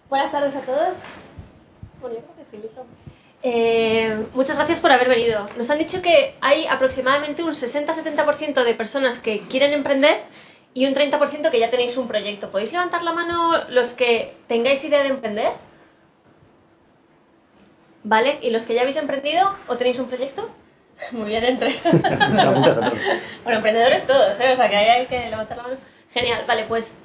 Buenas tardes a todos. Bueno, yo creo que sí, muchas gracias por haber venido. Nos han dicho que hay aproximadamente un 60-70% de personas que quieren emprender y un 30% que ya tenéis un proyecto. ¿Podéis levantar la mano los que tengáis idea de emprender? ¿Vale? ¿Y los que ya habéis emprendido o tenéis un proyecto? Muy bien, entre. Bueno, emprendedores todos, ¿eh? O sea que ahí hay que levantar la mano. Genial, vale, pues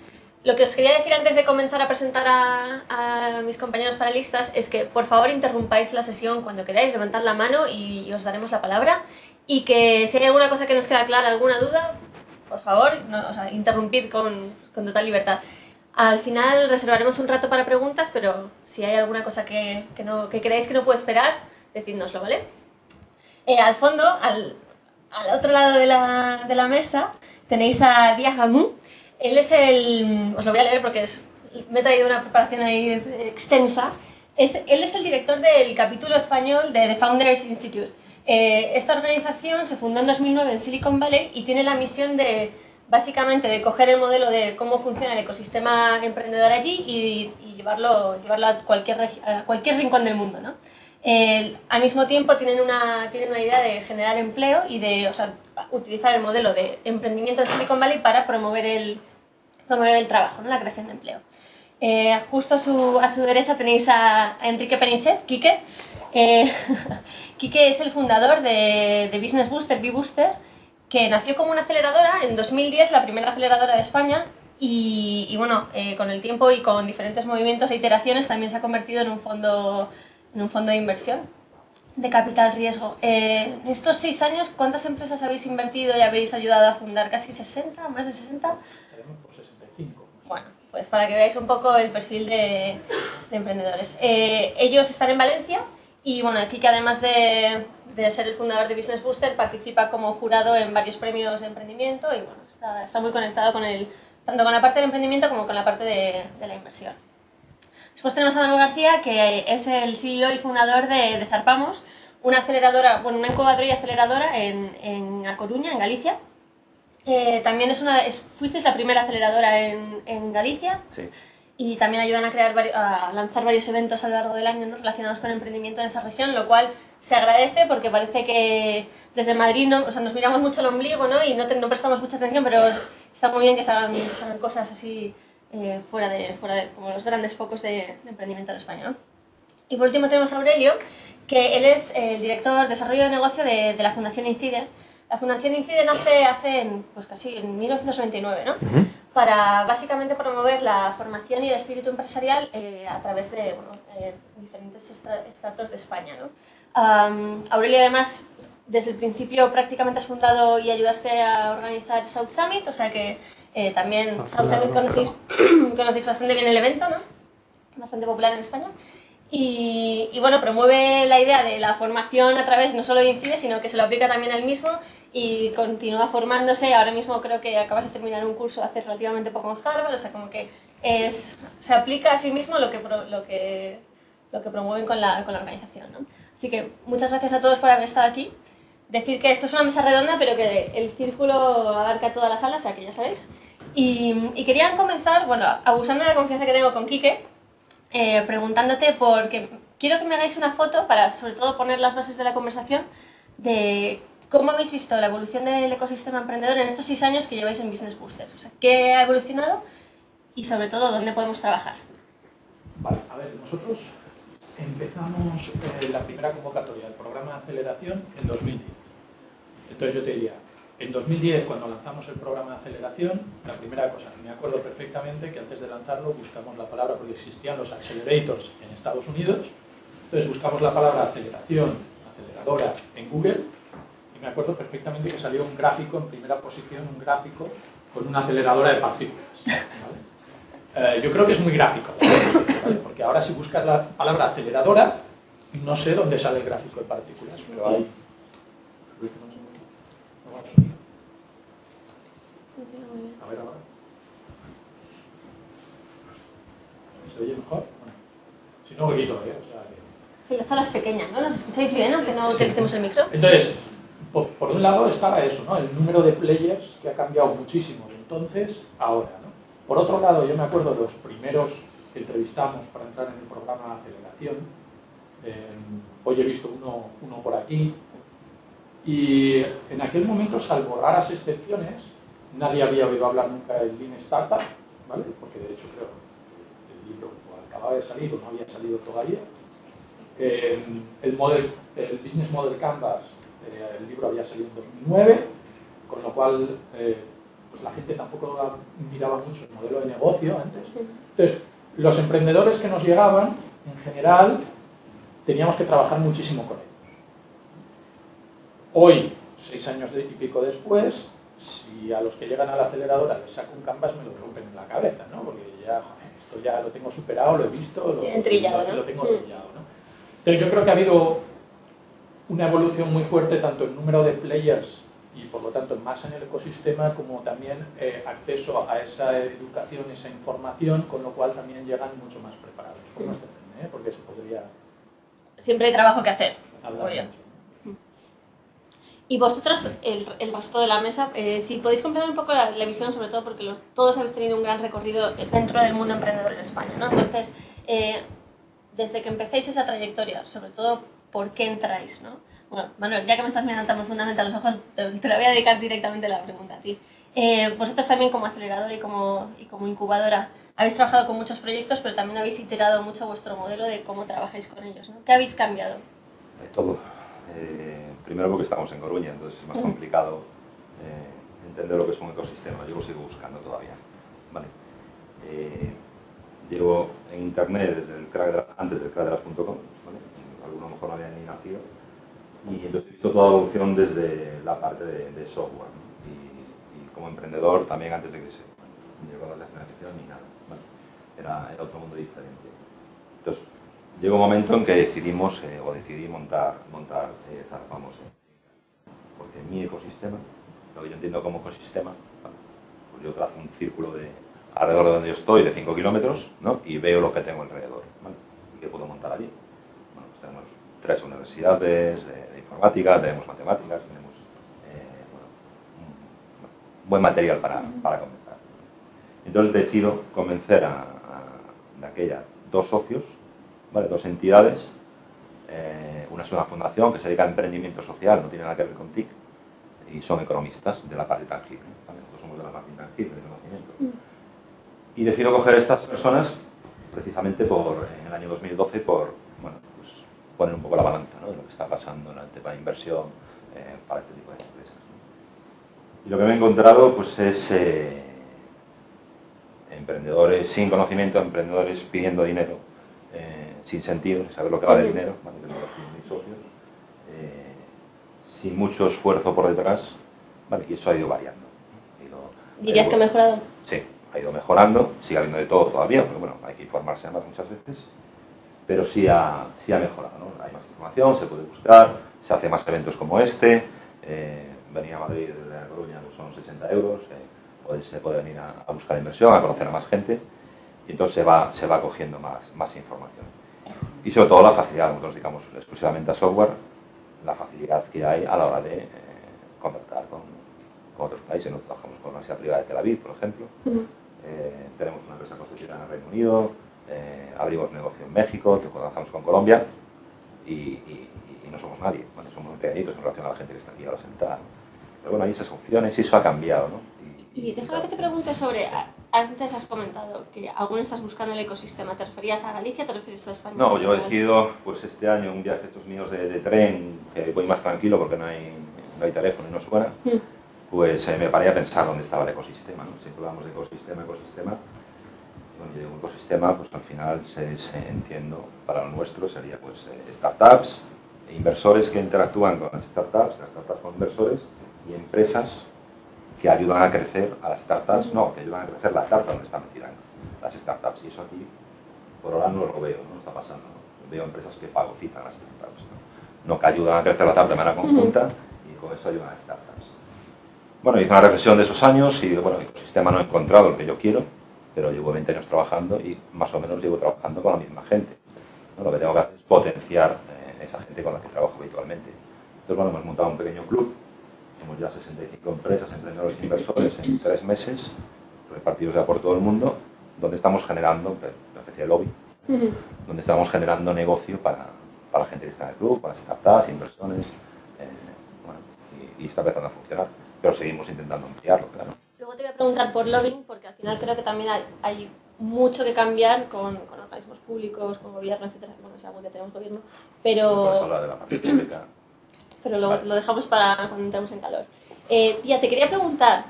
lo que os quería decir antes de comenzar a presentar a mis compañeros panelistas es que por favor interrumpáis la sesión cuando queráis, levantad la mano y os daremos la palabra. Y que si hay alguna cosa que nos queda clara, alguna duda, por favor, no, o sea, interrumpid con total libertad. Al final reservaremos un rato para preguntas, pero si hay alguna cosa que creáis que no puede esperar, decídnoslo, ¿vale? Al fondo, al otro lado de la mesa, tenéis a Dia Hamu. Él es os lo voy a leer porque me he traído una preparación ahí extensa. Él es el director del capítulo español de The Founders Institute. Esta organización se fundó en 2009 en Silicon Valley y tiene la misión básicamente de coger el modelo de cómo funciona el ecosistema emprendedor allí y llevarlo a cualquier rincón del mundo, ¿no? Al mismo tiempo tienen una idea de generar empleo y de utilizar el modelo de emprendimiento en Silicon Valley para promover el trabajo, ¿no? La creación de empleo. Justo a su derecha tenéis a Enrique Penichet, Quique. Quique es el fundador de Business Booster, B-Booster, que nació como una aceleradora en 2010, la primera aceleradora de España, y bueno, con el tiempo y con diferentes movimientos e iteraciones también se ha convertido en un fondo de inversión de capital riesgo. En estos 6 años, ¿cuántas empresas habéis invertido y habéis ayudado a fundar? ¿Casi 60? ¿Más de 60? Estaremos por 65. Bueno, pues para que veáis un poco el perfil de emprendedores. Ellos están en Valencia y bueno, aquí que además de ser el fundador de Business Booster, participa como jurado en varios premios de emprendimiento y bueno, está muy conectado tanto con la parte del emprendimiento como con la parte de la inversión. Después tenemos a Manuel García, que es el CEO y fundador de Zarpamos, una incubadora y aceleradora en A Coruña, en Galicia. También fuisteis la primera aceleradora en Galicia. Sí. Y también ayudan a lanzar varios eventos a lo largo del año, ¿no?, relacionados con el emprendimiento en esa región, lo cual se agradece porque parece que desde Madrid nos miramos mucho el ombligo, ¿no?, y no prestamos mucha atención, pero está muy bien que se hagan cosas así fuera de como los grandes focos de emprendimiento en España, ¿no? Y por último tenemos a Aurelio, que él es el director de desarrollo de negocio de la Fundación Incide. La Fundación Incide nace casi en 1999, ¿no? Para básicamente promover la formación y el espíritu empresarial a través de diferentes estratos de España, ¿no? Aurelio, además, desde el principio prácticamente has fundado y ayudaste a organizar South Summit, o sea que también South Summit conocéis bastante bien el evento, ¿no? Bastante popular en España. Y bueno, promueve la idea de la formación a través no solo de Incide, sino que se lo aplica también a él mismo y continúa formándose. Ahora mismo creo que acabas de terminar un curso hace relativamente poco en Harvard, o sea, como que se aplica a sí mismo lo que promueven con la organización, ¿no? Así que muchas gracias a todos por haber estado aquí. Decir que esto es una mesa redonda, pero que el círculo abarca toda la sala, o sea que ya sabéis. Y quería comenzar, bueno, abusando de la confianza que tengo con Quique, preguntándote porque quiero que me hagáis una foto para, sobre todo, poner las bases de la conversación de cómo habéis visto la evolución del ecosistema emprendedor en estos 6 años que lleváis en Business Booster. O sea, ¿qué ha evolucionado y, sobre todo, dónde podemos trabajar? Vale, a ver, nosotros empezamos la primera convocatoria del programa de aceleración en 2010. Entonces yo te diría, en 2010, cuando lanzamos el programa de aceleración, la primera cosa, me acuerdo perfectamente que antes de lanzarlo buscamos la palabra, porque existían los accelerators en Estados Unidos, entonces buscamos la palabra aceleración, aceleradora en Google, y me acuerdo perfectamente que salió un gráfico en primera posición, un gráfico con una aceleradora de partículas, ¿vale? Yo creo que es muy gráfico, ¿vale? Porque ahora si buscas la palabra aceleradora, no sé dónde sale el gráfico de partículas, pero hay... A ver ahora. ¿Se oye mejor? Bueno, si no, grito, ¿eh? O sea, Sí, la sala es pequeña, ¿no? ¿Nos escucháis bien, aunque no utilicemos el micro? Entonces, por un lado estaba eso, ¿no? El número de players que ha cambiado muchísimo de entonces a ahora, ¿no? Por otro lado, yo me acuerdo de los primeros entrevistamos para entrar en el programa de aceleración. Hoy he visto uno por aquí. Y en aquel momento, salvo raras excepciones, nadie había oído hablar nunca del Lean Startup, ¿vale? Porque de hecho creo que el libro acababa de salir o no había salido todavía. El Business Model Canvas, el libro había salido en 2009, con lo cual pues la gente tampoco miraba mucho el modelo de negocio antes. Entonces, los emprendedores que nos llegaban, en general, teníamos que trabajar muchísimo con ellos. Hoy, 6 años y pico después, si a los que llegan a la aceleradora les saco un canvas, me lo rompen en la cabeza, ¿no? Porque ya, joder, esto ya lo tengo superado, lo he visto, lo tengo trillado, ¿no? Entonces yo creo que ha habido una evolución muy fuerte tanto en número de players y por lo tanto más en el ecosistema, como también acceso a esa educación, esa información, con lo cual también llegan mucho más preparados. Por no extenderme, porque se podría... Siempre hay trabajo que hacer. Obvio. Y vosotros, el resto de la mesa, si podéis completar un poco la visión, sobre todo porque todos habéis tenido un gran recorrido dentro del mundo emprendedor en España, ¿no? Entonces, desde que empecéis esa trayectoria, sobre todo, ¿por qué entráis, no? Bueno, Manuel, ya que me estás mirando tan profundamente a los ojos, te la voy a dedicar directamente la pregunta a ti. Vosotros también como acelerador y como incubadora habéis trabajado con muchos proyectos, pero también habéis iterado mucho vuestro modelo de cómo trabajáis con ellos, ¿no? ¿Qué habéis cambiado? Todo. Primero porque estamos en Coruña, entonces es más complicado entender lo que es un ecosistema. Yo lo sigo buscando todavía. Vale. Llevo en internet antes del crackdelas.com, ¿vale? Algunos a lo mejor no habían ni nacido. Y entonces he visto toda la evolución desde la parte de software, ¿no? Y como emprendedor también antes de que se llegó a la financiación ni nada, ¿vale? Era otro mundo diferente. Entonces, llegó un momento en que decidí montar Zarpamos, porque mi ecosistema, lo que yo entiendo como ecosistema, ¿vale? Pues yo trazo un círculo alrededor de donde yo estoy de 5 kilómetros, ¿no? Y veo lo que tengo alrededor, ¿vale? ¿Y qué puedo montar allí? Bueno, pues tenemos 3 universidades de informática, tenemos matemáticas, tenemos un buen material para comenzar. Entonces decido convencer de aquella 2 socios, ¿vale? 2 entidades. Una es una fundación que se dedica a emprendimiento social, no tiene nada que ver con TIC, y son economistas de la parte tangible, ¿vale? Nosotros somos de la parte intangible, del conocimiento. Y decido coger a estas personas precisamente en el año 2012 por poner un poco la balanza, ¿no? De lo que está pasando en el tema de inversión para este tipo de empresas, ¿no? Y lo que me he encontrado pues es emprendedores sin conocimiento, emprendedores pidiendo dinero sin sentido, sin saber lo que vale el dinero, ¿vale? Que no lo piden mis socios, sin mucho esfuerzo por detrás, ¿vale? Y eso ha ido variando. ¿Dirías que ha mejorado? Sí, ha ido mejorando, sigue habiendo de todo todavía, porque bueno, hay que informarse además muchas veces, pero sí ha mejorado, ¿no? Hay más información, se puede buscar, se hace más eventos como este, venir a Madrid desde La Coruña pues son 60 euros, se puede venir a buscar inversión, a conocer a más gente, y entonces se va cogiendo más información. Y sobre todo la facilidad, nosotros dedicamos exclusivamente a software, la facilidad que hay a la hora de contactar con otros países. Nosotros trabajamos con la Universidad Privada de Tel Aviv, por ejemplo. Tenemos una empresa constituida en el Reino Unido, abrimos negocio en México, trabajamos con Colombia y no somos nadie, ¿vale? Somos muy pequeñitos en relación a la gente que está aquí ahora sentada. Pero bueno, hay esas opciones y eso ha cambiado, ¿no? Y déjame que te pregunte sobre, antes has comentado que aún estás buscando el ecosistema, ¿te referías a Galicia o te refieres a España? No, yo he decidido pues este año un viaje estos míos de tren, que voy más tranquilo porque no hay teléfono y no suena, pues me paré a pensar dónde estaba el ecosistema, ¿no? Siempre hablamos de ecosistema. Bueno, yo digo ecosistema, pues al final entiendo, para lo nuestro sería pues startups, inversores que interactúan con las startups con inversores y empresas que ayudan a crecer a las startups, que ayudan a crecer la startup donde están metidas las startups. Y eso aquí, por ahora no lo veo, no está pasando, ¿no? Veo empresas que fagocitan las startups, no que ayudan a crecer la startup de manera conjunta y con eso ayudan a startups. Bueno, hice una reflexión de esos años y bueno, el ecosistema no he encontrado el que yo quiero, pero llevo 20 años trabajando y más o menos llevo trabajando con la misma gente, ¿no? Lo que tengo que hacer es potenciar esa gente con la que trabajo habitualmente. Entonces, bueno, hemos montado un pequeño club. Tenemos ya 65 empresas, emprendedores e inversores en 3 meses, repartidos ya por todo el mundo, donde estamos generando especie de lobby, donde estamos generando negocio para la gente que está en el club, para startups, inversiones, bueno, y está empezando a funcionar, pero seguimos intentando ampliarlo, claro. Luego te voy a preguntar por lobbying, porque al final creo que también hay mucho que cambiar con organismos públicos, con gobierno, etcétera. Bueno, si algún día tenemos gobierno, pero... Puedes hablar de la parte pública. Pero lo dejamos para cuando entremos en calor. Tía, te quería preguntar,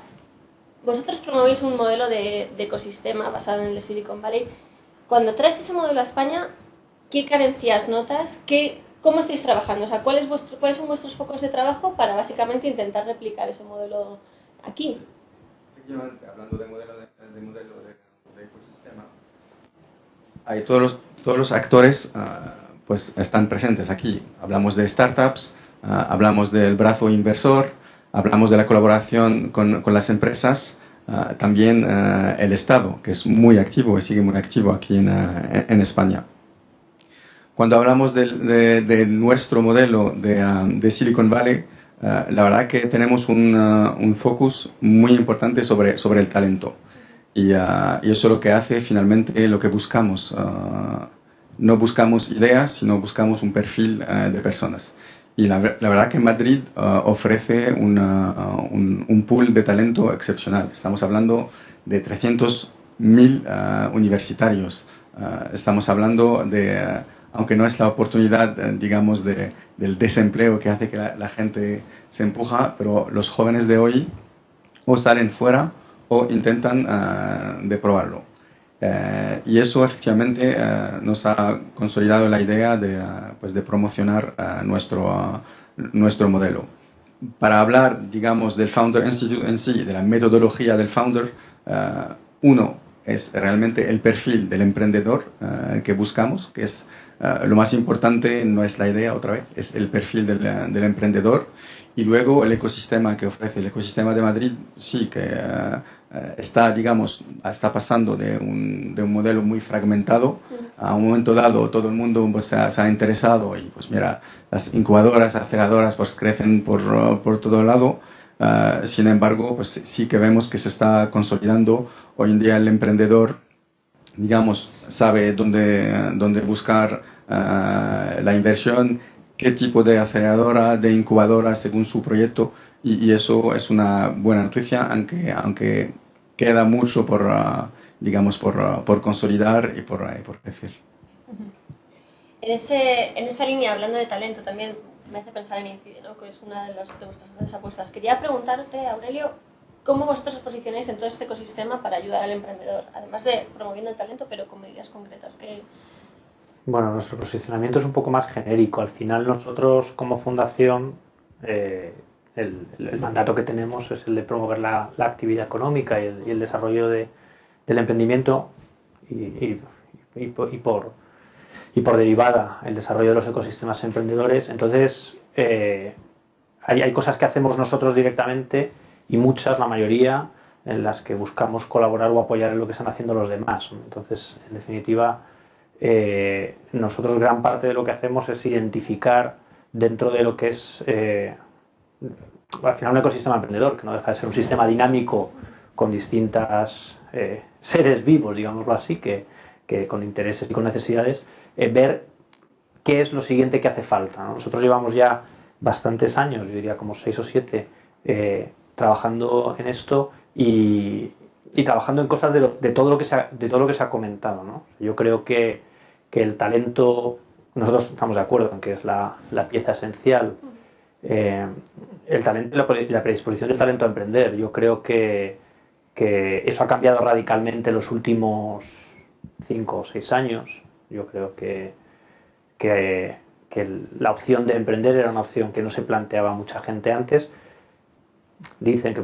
vosotros promovéis un modelo de ecosistema basado en el de Silicon Valley. Cuando traes ese modelo a España, ¿qué carencias notas? ¿Cómo estáis trabajando? O sea, ¿cuáles son vuestros focos de trabajo para básicamente intentar replicar ese modelo aquí? Efectivamente, hablando de modelo de ecosistema, hay todos los actores pues están presentes aquí. Hablamos de startups, hablamos del brazo inversor, hablamos de la colaboración con las empresas, también el Estado, que es muy activo y sigue muy activo aquí en España. Cuando hablamos de nuestro modelo de Silicon Valley, la verdad que tenemos un focus muy importante sobre el talento. Y eso es lo que hace finalmente lo que buscamos. No buscamos ideas, sino buscamos un perfil de personas. Y la verdad que Madrid ofrece un pool de talento excepcional. Estamos hablando de 300.000 universitarios. Estamos hablando de, aunque no es la oportunidad, digamos, del desempleo que hace que la gente se empuja, pero los jóvenes de hoy o salen fuera o intentan de probarlo. Y eso efectivamente nos ha consolidado la idea de promocionar nuestro modelo. Para hablar, digamos, del Founder Institute en sí, de la metodología del Founder, uno es realmente el perfil del emprendedor que buscamos, que es lo más importante, no es la idea otra vez, es el perfil del emprendedor. Y luego el ecosistema que ofrece. El ecosistema de Madrid sí que está pasando de un modelo muy fragmentado. A un momento dado todo el mundo pues, se ha interesado y pues mira, las incubadoras, aceleradoras pues crecen por todo lado. Sin embargo, pues sí que vemos que se está consolidando. Hoy en día el emprendedor, digamos, sabe dónde buscar la inversión, qué tipo de aceleradora, de incubadora según su proyecto, y eso es una buena noticia, aunque queda mucho digamos, por consolidar y por crecer. En esta línea, hablando de talento, también me hace pensar en Incide, ¿no? Que es una de vuestras apuestas. Quería preguntarte, Aurelio, ¿cómo vosotros os posicionáis en todo este ecosistema para ayudar al emprendedor? Además de promoviendo el talento, pero con medidas concretas. Bueno, nuestro posicionamiento es un poco más genérico. Al final nosotros como fundación, el mandato que tenemos es el de promover la actividad económica y el desarrollo del emprendimiento y por derivada el desarrollo de los ecosistemas emprendedores. Entonces hay cosas que hacemos nosotros directamente y muchas, la mayoría, en las que buscamos colaborar o apoyar en lo que están haciendo los demás. Entonces, en definitiva, nosotros gran parte de lo que hacemos es identificar dentro de lo que es al final un ecosistema emprendedor, que no deja de ser un sistema dinámico con distintas seres vivos, digámoslo así, que con intereses y con necesidades, ver qué es lo siguiente que hace falta, ¿no? Nosotros llevamos ya bastantes años, yo diría como 6 o 7, trabajando en esto y trabajando en cosas de todo lo que se ha comentado, ¿no? Yo creo que el talento, nosotros estamos de acuerdo en que es la pieza esencial, el talento y la predisposición del talento a emprender. Yo creo que eso ha cambiado radicalmente en los últimos 5 o 6 años. Yo creo que la opción de emprender era una opción que no se planteaba mucha gente antes. Dicen que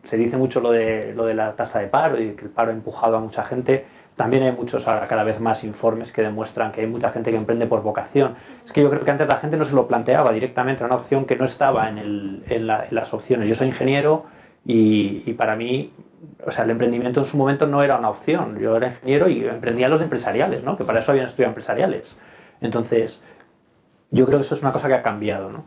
se dice mucho lo de la tasa de paro y que el paro ha empujado a mucha gente. También hay muchos, ahora cada vez más informes que demuestran que hay mucha gente que emprende por vocación. Es que yo creo que antes la gente no se lo planteaba directamente, era una opción que no estaba en las opciones. Yo soy ingeniero y para mí, o sea, el emprendimiento en su momento no era una opción. Yo era ingeniero y emprendía los empresariales, ¿no? Que para eso habían estudiado empresariales. Entonces, yo creo que eso es una cosa que ha cambiado, ¿no?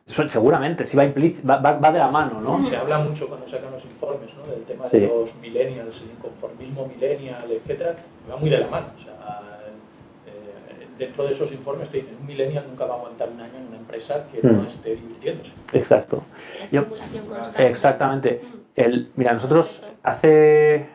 Seguramente, sí va de la mano, ¿no? Se habla mucho cuando sacan los informes, ¿no? Del tema Sí. de los millennials, el inconformismo millennial, etcétera, va muy de la mano. O sea, dentro de esos informes te dicen un millennial nunca va a aguantar un año en una empresa que no esté divirtiéndose. Exacto. La estimulación constante. Exactamente. Mira, nosotros hace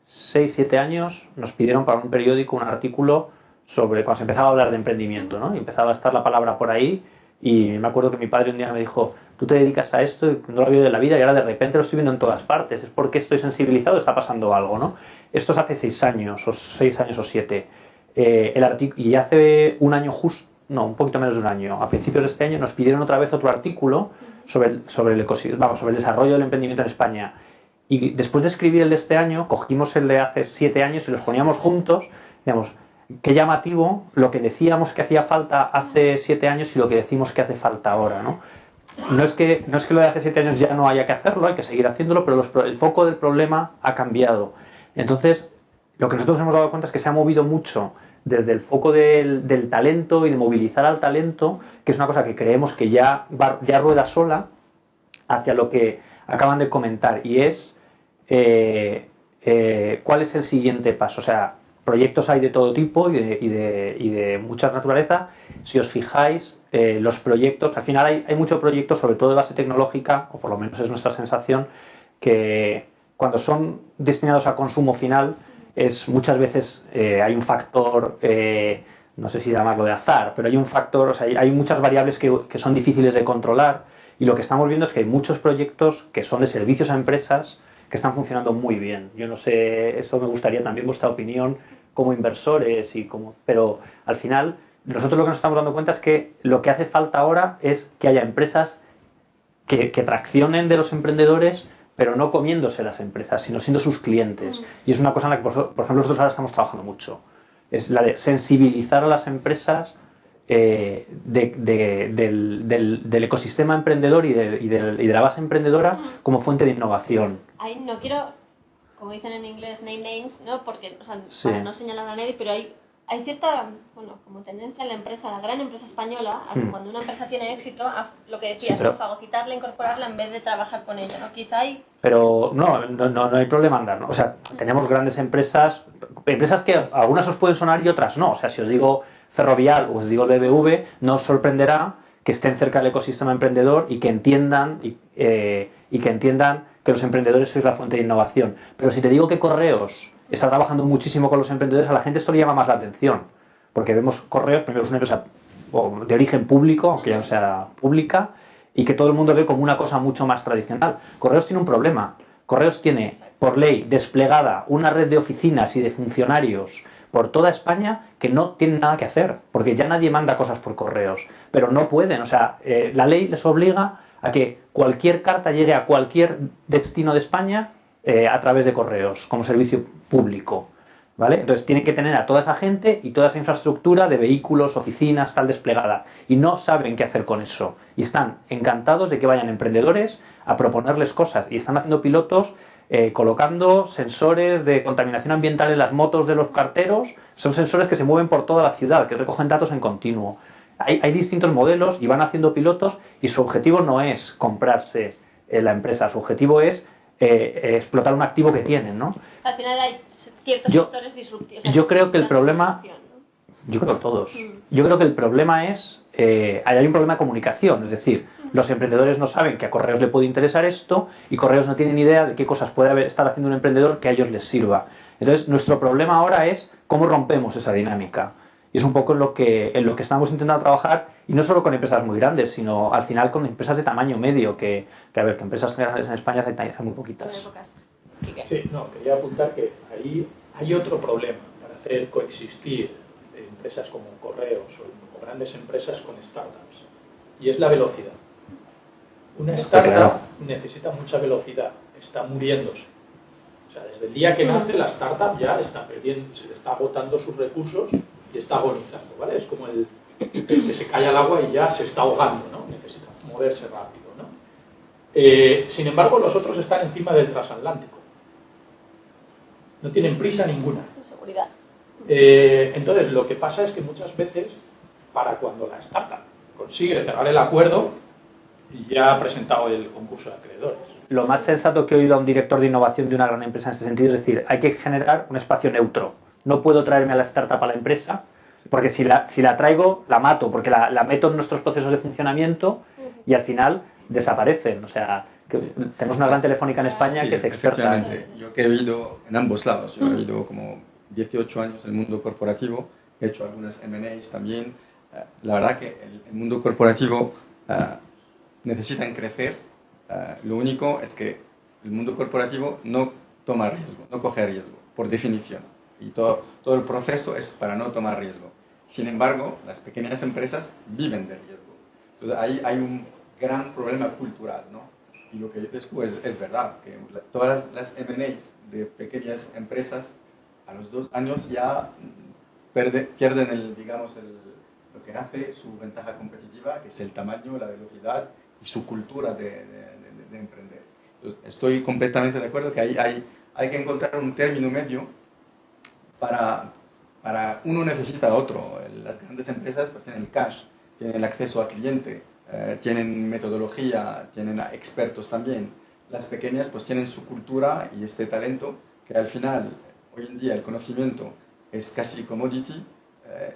6-7 años nos pidieron para un periódico un artículo sobre cuando se empezaba a hablar de emprendimiento, ¿no? Y empezaba a estar la palabra por ahí y me acuerdo que mi padre un día me dijo, tú te dedicas a esto y no lo veo de la vida y ahora de repente lo estoy viendo en todas partes, es porque estoy sensibilizado, está pasando algo, ¿no? Esto es hace 6 años o 7. Y hace un año justo, no, un poquito menos de un año, a principios de este año nos pidieron otra vez otro artículo sobre el desarrollo del emprendimiento en España. Y después de escribir el de este año, cogimos el de hace 7 años y los poníamos juntos, digamos, qué llamativo lo que decíamos que hacía falta hace 7 años y lo que decimos que hace falta ahora, ¿no? No es que lo de hace 7 años ya no haya que hacerlo, hay que seguir haciéndolo, pero el foco del problema ha cambiado. Entonces, lo que nosotros hemos dado cuenta es que se ha movido mucho desde el foco del talento y de movilizar al talento, que es una cosa que creemos que ya rueda sola, hacia lo que acaban de comentar, y es cuál es el siguiente paso. O sea, proyectos hay de todo tipo y de mucha naturaleza. Si os fijáis, los proyectos, al final hay muchos proyectos, sobre todo de base tecnológica, o por lo menos es nuestra sensación, que cuando son destinados a consumo final, muchas veces hay un factor, no sé si llamarlo de azar, pero hay un factor, o sea, hay muchas variables que son difíciles de controlar, y lo que estamos viendo es que hay muchos proyectos que son de servicios a empresas que están funcionando muy bien. Yo no sé, esto me gustaría también vuestra opinión como inversores, pero al final nosotros lo que nos estamos dando cuenta es que lo que hace falta ahora es que haya empresas que traccionen de los emprendedores, pero no comiéndose las empresas, sino siendo sus clientes. Y es una cosa en la que, por ejemplo, nosotros ahora estamos trabajando mucho. Es la de sensibilizar a las empresas del ecosistema emprendedor y de la base emprendedora como fuente de innovación. Ahí no quiero, como dicen en inglés, name names, ¿no? Porque, o sea, Sí. para no señalar a nadie, pero hay cierta, bueno, como tendencia en la empresa, la gran empresa española, a que cuando una empresa tiene éxito, a lo que decías, Sí, pero- ¿no? Fagocitarla, incorporarla en vez de trabajar con ella, ¿no? Quizá hay... Pero no hay problema en dar, ¿no? O sea, tenemos grandes empresas que algunas os pueden sonar y otras no. O sea, si os digo Ferrovial o os digo el BBV, no os sorprenderá que estén cerca del ecosistema emprendedor y que entiendan que los emprendedores sois la fuente de innovación. Pero si te digo que Correos está trabajando muchísimo con los emprendedores, a la gente esto le llama más la atención. Porque vemos Correos, primero es una empresa de origen público, aunque ya no sea pública, y que todo el mundo ve como una cosa mucho más tradicional. Correos tiene un problema. Correos tiene, por ley, desplegada una red de oficinas y de funcionarios por toda España que no tienen nada que hacer, porque ya nadie manda cosas por correos, pero no pueden. O sea, la ley les obliga a que cualquier carta llegue a cualquier destino de España a través de correos, como servicio público, ¿vale? Entonces tienen que tener a toda esa gente y toda esa infraestructura de vehículos, oficinas, tal desplegada, y no saben qué hacer con eso, y están encantados de que vayan emprendedores a proponerles cosas, y están haciendo pilotos colocando sensores de contaminación ambiental en las motos de los carteros. Son sensores que se mueven por toda la ciudad, que recogen datos en continuo. Hay distintos modelos y van haciendo pilotos, y su objetivo no es comprarse la empresa, su objetivo es explotar un activo que tienen, ¿no? O sea, al final hay ciertos Yo- sectores disruptivos. O sea, yo creo que el la problema- disrupción, ¿no? Yo creo que todos. Yo creo que el problema es, hay un problema de comunicación, es decir, los emprendedores no saben que a Correos le puede interesar esto, y Correos no tienen idea de qué cosas puede estar haciendo un emprendedor que a ellos les sirva. Entonces, nuestro problema ahora es cómo rompemos esa dinámica. Y es un poco en lo que estamos intentando trabajar, y no solo con empresas muy grandes, sino al final con empresas de tamaño medio, que empresas grandes en España hay muy En poquitas. épocas. Quique. Sí, no, quería apuntar que ahí hay otro problema para hacer coexistir empresas como Correos o grandes empresas con startups, y es la velocidad. Una startup Claro. necesita mucha velocidad, está muriéndose. O sea, desde el día que nace la startup ya está perdiendo, se le está agotando sus recursos y está agonizando, ¿vale? Es como el que se cae al agua y ya se está ahogando, ¿no? Necesita moverse rápido, ¿no? Sin embargo, los otros están encima del transatlántico. No tienen prisa ninguna. Con seguridad. Entonces, lo que pasa es que muchas veces, para cuando la startup consigue cerrar el acuerdo, ya ha presentado el concurso de acreedores. Lo más sensato que he oído a un director de innovación de una gran empresa en este sentido es decir, hay que generar un espacio neutro. No puedo traerme a la startup a la empresa, porque si la traigo, la mato, porque la meto en nuestros procesos de funcionamiento y al final desaparecen. O sea, que tenemos una gran telefónica en España que es experta. Efectivamente. Yo que he vivido en ambos lados. Yo he vivido como 18 años en el mundo corporativo, he hecho algunas M&As también. La verdad que el mundo corporativo necesitan crecer. Lo único es que el mundo corporativo no toma riesgo, no coge riesgo, por definición. Y todo el proceso es para no tomar riesgo. Sin embargo, las pequeñas empresas viven de riesgo. Entonces, ahí hay un gran problema cultural, ¿no? Y lo que dices tú es verdad, que todas las M&As de pequeñas empresas a los 2 años ya pierden lo que hace su ventaja competitiva, que es el tamaño, la velocidad y su cultura de emprender. Entonces, estoy completamente de acuerdo que hay que encontrar un término medio para uno necesita otro. Las grandes empresas pues tienen el cash, tienen el acceso al cliente, tienen metodología, tienen expertos también. Las pequeñas pues tienen su cultura y este talento que al final, hoy en día el conocimiento es casi commodity,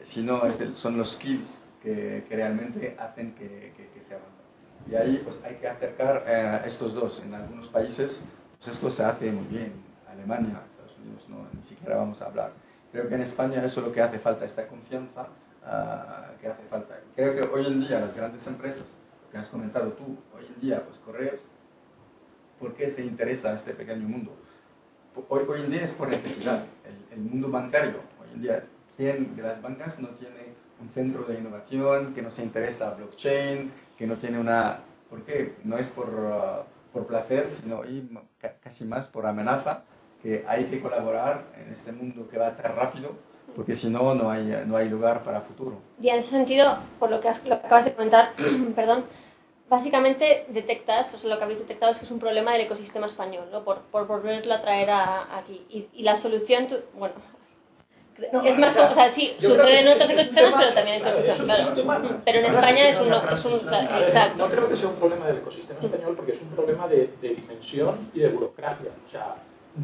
sino son los skills que realmente hacen que se avance. Y ahí pues hay que acercar estos dos. En algunos países pues esto se hace muy bien. Alemania, Estados Unidos, no, ni siquiera vamos a hablar. Creo que en España eso es lo que hace falta, esta confianza que hace falta. Creo que hoy en día las grandes empresas, lo que has comentado tú, hoy en día pues correr, ¿por qué se interesa este pequeño mundo? Hoy en día es por necesidad. El mundo bancario, hoy en día, ¿quién de las bancas no tiene un centro de innovación, que no se interesa a blockchain, que no tiene una... ¿Por qué? No es por placer, sino casi más por amenaza, que hay que colaborar en este mundo que va tan rápido, porque si no, no hay lugar para futuro. Y en ese sentido, por lo que acabas de comentar, perdón, básicamente detectas, o sea, lo que habéis detectado es que es un problema del ecosistema español, ¿no? Por volverlo a traer aquí. Y la solución, bueno, no, es más, o sea, sí, sucede en otros ecosistemas, pero también en ecosistemas, claro. Pero en España es un exacto. No creo que sea un problema del ecosistema español, porque es un problema de dimensión y de burocracia. O sea,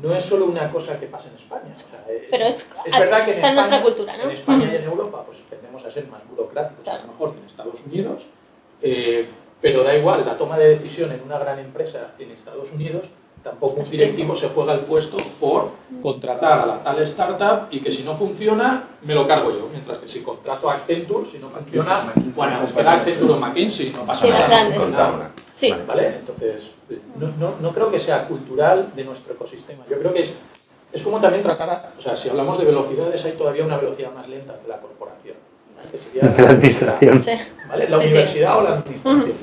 no es solo una cosa que pasa en España. O sea, pero es verdad que está en nuestra cultura, ¿no? En España y en Europa pues tendemos a ser más burocráticos, claro, a lo mejor que en Estados Unidos, pero da igual, la toma de decisión en una gran empresa en Estados Unidos, tampoco un directivo se juega el puesto por contratar a la tal startup y que si no funciona, me lo cargo yo. Mientras que si contrato a Accenture, si no funciona, bueno, pues queda Accenture o McKinsey, no pasa nada. Sí. ¿Vale? Entonces, no creo que sea cultural de nuestro ecosistema. Yo creo que es como también tratar, o sea, si hablamos de velocidades, hay todavía una velocidad más lenta que la corporación. ¿Vale? Que sería la administración. ¿Vale? La universidad o la administración.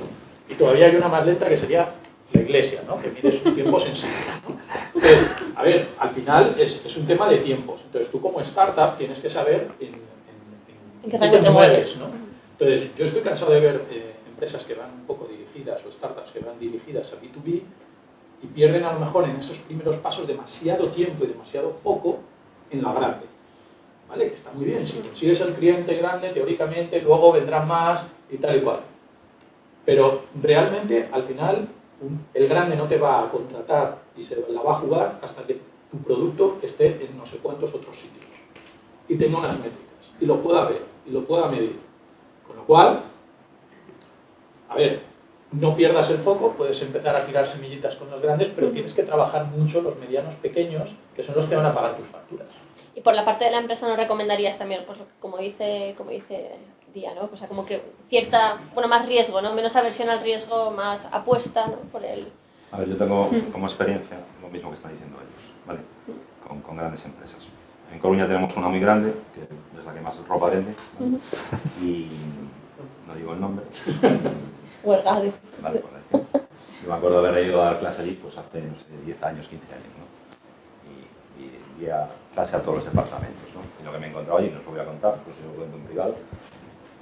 Y todavía hay una más lenta que sería la iglesia, ¿no? Que mide sus tiempos en siglos, ¿no? Entonces, a ver, al final es un tema de tiempos. Entonces, tú como startup tienes que saber en qué rango te mueves, ¿no? Entonces, yo estoy cansado de ver empresas que van un poco dirigidas o startups que van dirigidas a B2B y pierden a lo mejor en esos primeros pasos demasiado tiempo y demasiado foco en la grande. ¿Vale? Que está muy bien, si consigues el cliente grande, teóricamente, luego vendrán más y tal y cual. Pero realmente, al final, el grande no te va a contratar y se la va a jugar hasta que tu producto esté en no sé cuántos otros sitios y tenga unas métricas y lo pueda ver y lo pueda medir. Con lo cual, a ver, no pierdas el foco, puedes empezar a tirar semillitas con los grandes, pero tienes que trabajar mucho los medianos pequeños, que son los que van a pagar tus facturas. Y por la parte de la empresa, ¿no recomendarías también, pues como dice Día, ¿no? O sea, como que cierta, bueno, más riesgo, ¿no? Menos aversión al riesgo, más apuesta, ¿no? Por el... A ver, yo tengo como experiencia lo mismo que están diciendo ellos, ¿vale? Con grandes empresas. En Coruña tenemos una muy grande, que es la que más ropa vende, ¿vale? Y no digo el nombre. Huelga. Vale, por decir. Yo me acuerdo de haber ido a dar clase allí pues hace, no sé, 10 años, 15 años, ¿no? Y di a clase a todos los departamentos, ¿no? Y lo que me he encontrado allí, no os lo voy a contar, pues si lo cuento en privado.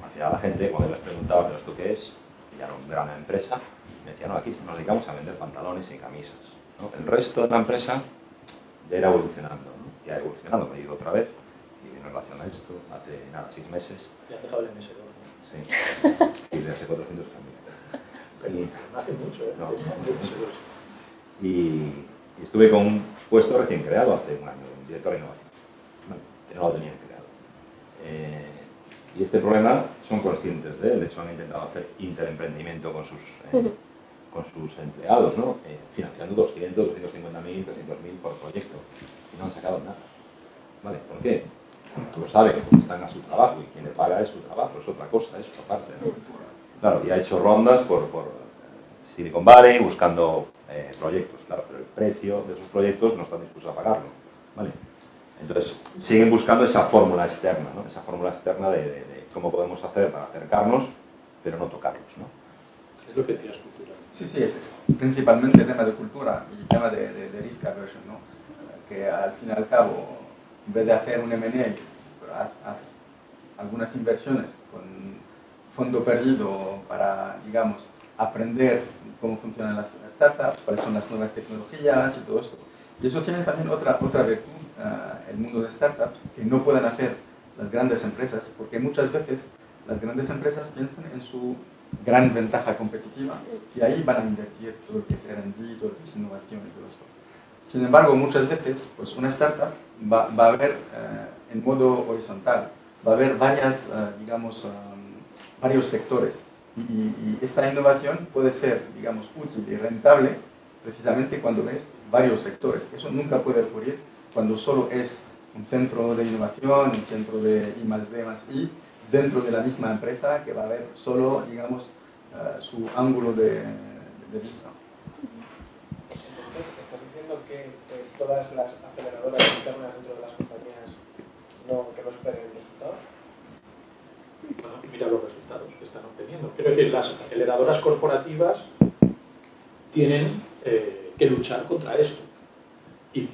Al final la gente, cuando les preguntaba, ¿pero esto qué es? Y ya era una gran empresa, me decían, no, aquí nos dedicamos a vender pantalones y camisas, ¿no? El resto de la empresa ya era evolucionando, ¿no? Ya ha evolucionado, me he ido otra vez, y en relación a esto, hace nada, 6 meses. Ya has dejado el MS2, ¿no? Sí, y de ese 400 también. No hace mucho, ¿eh? No. Y estuve con un puesto recién creado hace un año, un director de innovación, ¿vale? Que no lo tenían creado. Y este problema son conscientes de él, de hecho han intentado hacer interemprendimiento con sus empleados, ¿no? Financiando 200, 250.000, 300.000 por proyecto, y no han sacado nada. ¿Vale? ¿Por qué? Lo saben, están a su trabajo y quien le paga es su trabajo, es otra cosa, es otra parte, ¿no? Claro, y ha hecho rondas por Silicon Valley buscando proyectos, claro, pero el precio de esos proyectos no están dispuestos a pagarlo, ¿vale? Entonces, siguen buscando esa fórmula externa, ¿no? Esa fórmula externa de cómo podemos hacer para acercarnos, pero no tocarlos, ¿no? Es lo que decías, cultura. Sí, sí, es principalmente tema de cultura y tema de risk aversion, ¿no? Que al fin y al cabo, en vez de hacer un M&A, haz algunas inversiones con fondo perdido para, digamos, aprender cómo funcionan las startups, cuáles son las nuevas tecnologías y todo esto. Y eso tiene también otra virtud, el mundo de startups, que no pueden hacer las grandes empresas, porque muchas veces las grandes empresas piensan en su gran ventaja competitiva y ahí van a invertir todo lo que es R&D, todo lo que es innovación y todo esto. Sin embargo, muchas veces pues una startup va a ver en modo horizontal, va a haber varias, digamos, varios sectores y esta innovación puede ser, digamos, útil y rentable precisamente cuando ves varios sectores. Eso nunca puede ocurrir cuando solo es un centro de innovación, un centro de I+D+I, dentro de la misma empresa que va a ver solo, digamos, su ángulo de vista. Entonces, ¿estás diciendo que todas las aceleradoras internas dentro de las compañías no esperen resultados? Bueno, mira los resultados que están obteniendo. Quiero decir, las aceleradoras corporativas tienen que luchar contra esto. Y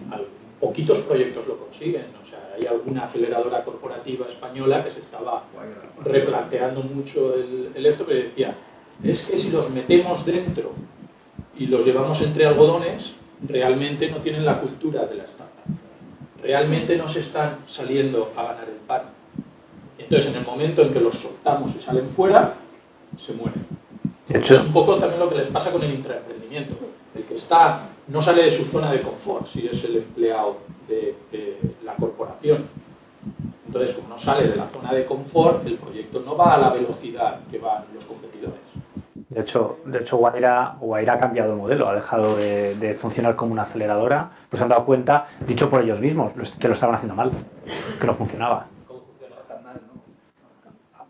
poquitos proyectos lo consiguen. O sea, hay alguna aceleradora corporativa española que se estaba replanteando mucho el esto, pero decía, es que si los metemos dentro y los llevamos entre algodones, realmente no tienen la cultura de la startup. Realmente no se están saliendo a ganar el pan. Entonces, en el momento en que los soltamos y salen fuera, se mueren. Es un poco también lo que les pasa con el intraemprendimiento. El que no sale de su zona de confort, si es el empleado de la corporación. Entonces, como no sale de la zona de confort, el proyecto no va a la velocidad que van los competidores. De hecho Wayra ha cambiado el modelo, ha dejado de funcionar como una aceleradora, pues se han dado cuenta, dicho por ellos mismos, que lo estaban haciendo mal, que no funcionaba. ¿Cómo funcionaba tan mal, no?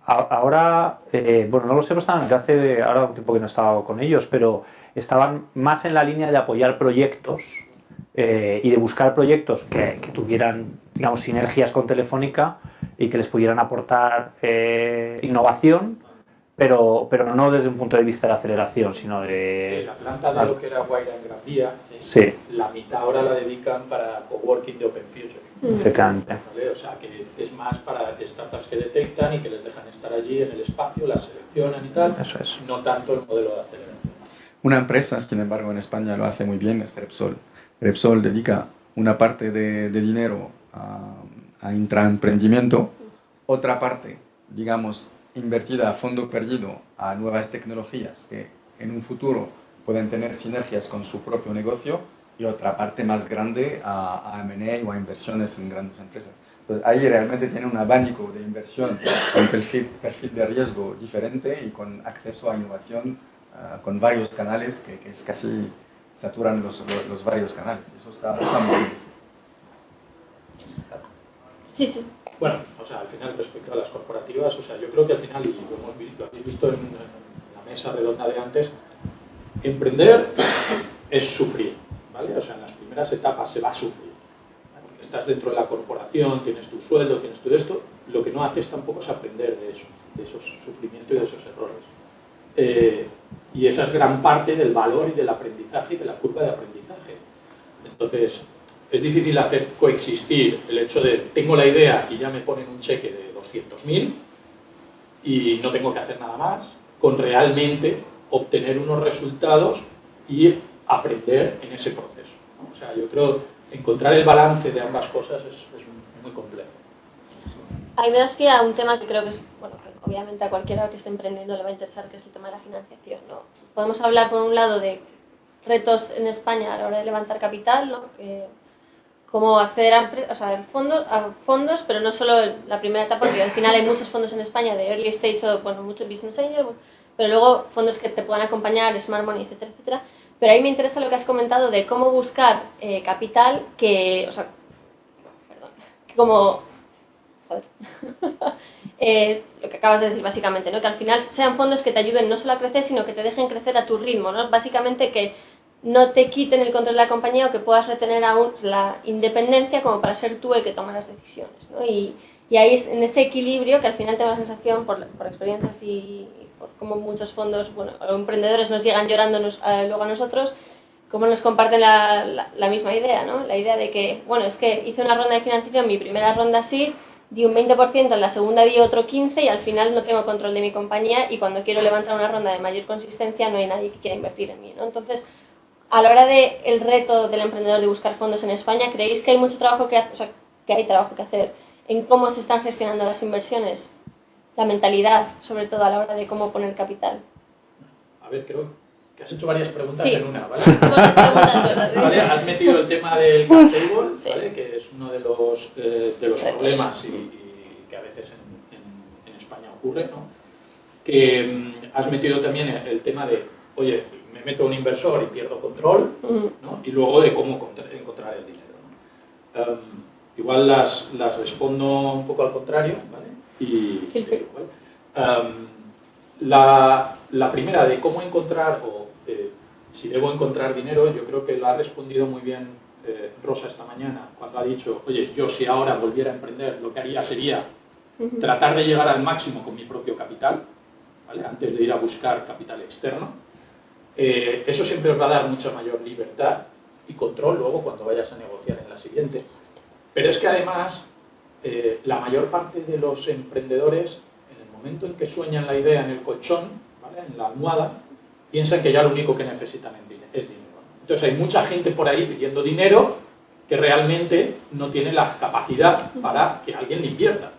Ahora, bueno, no lo sé, ahora un tiempo que no he estado con ellos, pero estaban más en la línea de apoyar proyectos y de buscar proyectos que tuvieran, digamos, sinergias con Telefónica y que les pudieran aportar innovación, pero no desde un punto de vista de aceleración, sino de... Sí, la planta de lo que era Wayra en Gran Vía, sí, la mitad ahora la dedican para coworking de Open Future. efectivamente. ¿Vale? O sea, que es más para startups que detectan y que les dejan estar allí en el espacio, las seleccionan y tal, Eso es. no tanto el modelo de aceleración. Una empresa, sin embargo, en España lo hace muy bien, es Repsol. Repsol dedica una parte de dinero a intraemprendimiento, otra parte, digamos, invertida a fondo perdido a nuevas tecnologías que en un futuro pueden tener sinergias con su propio negocio y otra parte más grande a M&A o a inversiones en grandes empresas. Entonces ahí realmente tiene un abanico de inversión con perfil de riesgo diferente y con acceso a innovación con varios canales que es casi saturan los varios canales. Eso está muy bien. Sí, sí. Bueno, o sea, al final respecto a las corporativas, o sea, yo creo que al final, y lo habéis visto en la mesa redonda de antes, emprender es sufrir, ¿vale? O sea, en las primeras etapas se va a sufrir, ¿vale? Porque estás dentro de la corporación, tienes tu sueldo, tienes todo esto, lo que no haces tampoco es aprender de eso, de esos sufrimientos y de esos errores. Y esa es gran parte del valor y del aprendizaje y de la curva de aprendizaje. Entonces, es difícil hacer coexistir el hecho de tengo la idea y ya me ponen un cheque de 200.000 y no tengo que hacer nada más, con realmente obtener unos resultados y aprender en ese proceso, ¿no? O sea, yo creo que encontrar el balance de ambas cosas es muy complejo. Ahí me das pie a un tema que creo que es, bueno, que obviamente a cualquiera que esté emprendiendo le va a interesar, que es el tema de la financiación, ¿no? Podemos hablar por un lado de retos en España a la hora de levantar capital, ¿no? Cómo acceder a fondos, pero no solo la primera etapa, que al final hay muchos fondos en España de early stage o bueno, muchos business angels, pero luego fondos que te puedan acompañar, smart money, etcétera, etcétera. Pero ahí me interesa lo que has comentado de cómo buscar capital que, o sea, perdón, que como, joder, lo que acabas de decir básicamente, ¿no? Que al final sean fondos que te ayuden no solo a crecer, sino que te dejen crecer a tu ritmo, ¿no? Básicamente que no te quiten el control de la compañía o que puedas retener aún la independencia como para ser tú el que toma las decisiones, ¿no? Y ahí es en ese equilibrio que al final tengo la sensación, por experiencias y por cómo muchos fondos, bueno, o emprendedores nos llegan llorando luego a nosotros, cómo nos comparten la misma idea, ¿no? La idea de que, bueno, es que hice una ronda de financiación, mi primera ronda sí, di un 20%, en la segunda di otro 15% y al final no tengo control de mi compañía y cuando quiero levantar una ronda de mayor consistencia no hay nadie que quiera invertir en mí, ¿no? Entonces, a la hora del reto del emprendedor de buscar fondos en España, ¿creéis que hay mucho trabajo que hacer, o sea, que hay trabajo que hacer en cómo se están gestionando las inversiones? La mentalidad, sobre todo a la hora de cómo poner capital. A ver, creo que has hecho varias preguntas sí. en una, ¿vale? Cosas, ¿Vale? Has metido el tema del cap table, sí. ¿vale? Que es uno de los problemas y que a veces en España ocurre, ¿no? Que has metido también el tema de, oye, me meto un inversor y pierdo control, ¿no? Y luego de cómo encontrar el dinero, ¿no? Igual las respondo un poco al contrario, ¿vale? La primera de cómo encontrar o si debo encontrar dinero, yo creo que lo ha respondido muy bien Rosa esta mañana cuando ha dicho, oye, yo si ahora volviera a emprender lo que haría sería tratar de llegar al máximo con mi propio capital, ¿vale? Antes de ir a buscar capital externo. Eso siempre os va a dar mucha mayor libertad y control luego cuando vayas a negociar en la siguiente. Pero es que además, la mayor parte de los emprendedores, en el momento en que sueñan la idea en el colchón, ¿vale? En la almohada, piensan que ya lo único que necesitan es dinero. Entonces hay mucha gente por ahí pidiendo dinero que realmente no tiene la capacidad para que alguien le invierta,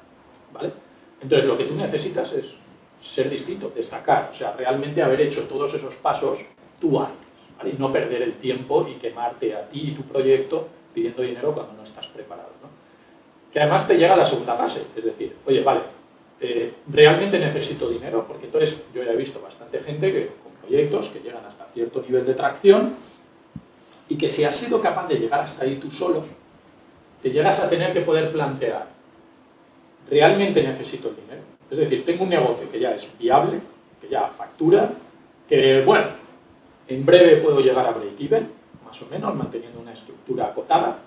¿vale? Entonces lo que tú necesitas es ser distinto, destacar, o sea, realmente haber hecho todos esos pasos tú antes, ¿vale? Y no perder el tiempo y quemarte a ti y tu proyecto pidiendo dinero cuando no estás preparado, ¿no? Que además te llega la segunda fase, es decir, oye, vale, realmente necesito dinero, porque entonces yo ya he visto bastante gente que, con proyectos que llegan hasta cierto nivel de tracción y que si has sido capaz de llegar hasta ahí tú solo, te llegas a tener que poder plantear, ¿realmente necesito el dinero? Es decir, tengo un negocio que ya es viable, que ya factura, que, bueno, en breve puedo llegar a break-even, más o menos, manteniendo una estructura acotada,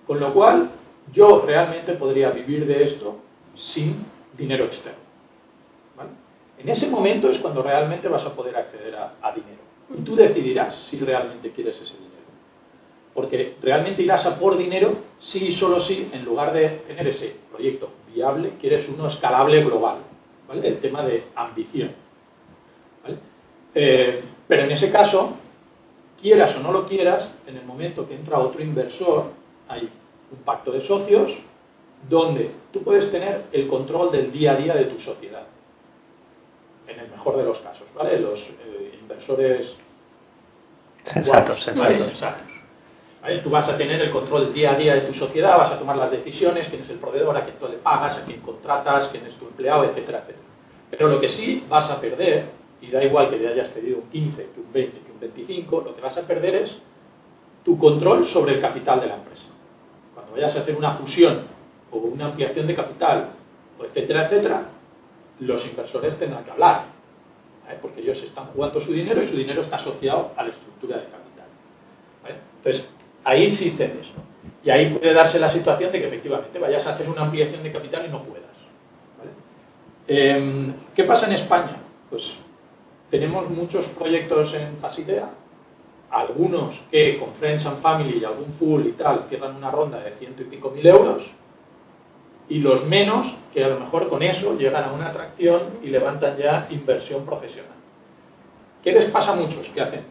con lo cual yo realmente podría vivir de esto sin dinero externo, ¿vale? En ese momento es cuando realmente vas a poder acceder a dinero. Y tú decidirás si realmente quieres ese dinero. Porque realmente irás a por dinero si y solo si, en lugar de tener ese proyecto viable, quieres uno escalable global, ¿vale? El tema de ambición, ¿vale? Pero en ese caso, quieras o no lo quieras, en el momento que entra otro inversor, hay un pacto de socios donde tú puedes tener el control del día a día de tu sociedad, en el mejor de los casos, ¿vale? Los inversores sensatos. ¿vale? Sensatos. ¿Vale? Tú vas a tener el control del día a día de tu sociedad, vas a tomar las decisiones, quién es el proveedor, a quién tú le pagas, a quién contratas, quién es tu empleado, etcétera, etcétera. Pero lo que sí vas a perder, y da igual que te hayas cedido un 15, que un 20, que un 25, lo que vas a perder es tu control sobre el capital de la empresa. Cuando vayas a hacer una fusión o una ampliación de capital, o etcétera, etcétera, los inversores tendrán que hablar, ¿vale? Porque ellos están jugando su dinero y su dinero está asociado a la estructura de capital, ¿vale? Entonces, ahí sí cedes, ¿no? Y ahí puede darse la situación de que efectivamente vayas a hacer una ampliación de capital y no puedas, ¿vale? ¿Qué pasa en España? Pues tenemos muchos proyectos en fase idea, algunos que con Friends and Family y algún full y tal cierran una ronda de 100 y pico mil euros, y los menos que a lo mejor con eso llegan a una atracción y levantan ya inversión profesional. ¿Qué les pasa a muchos? Que hacen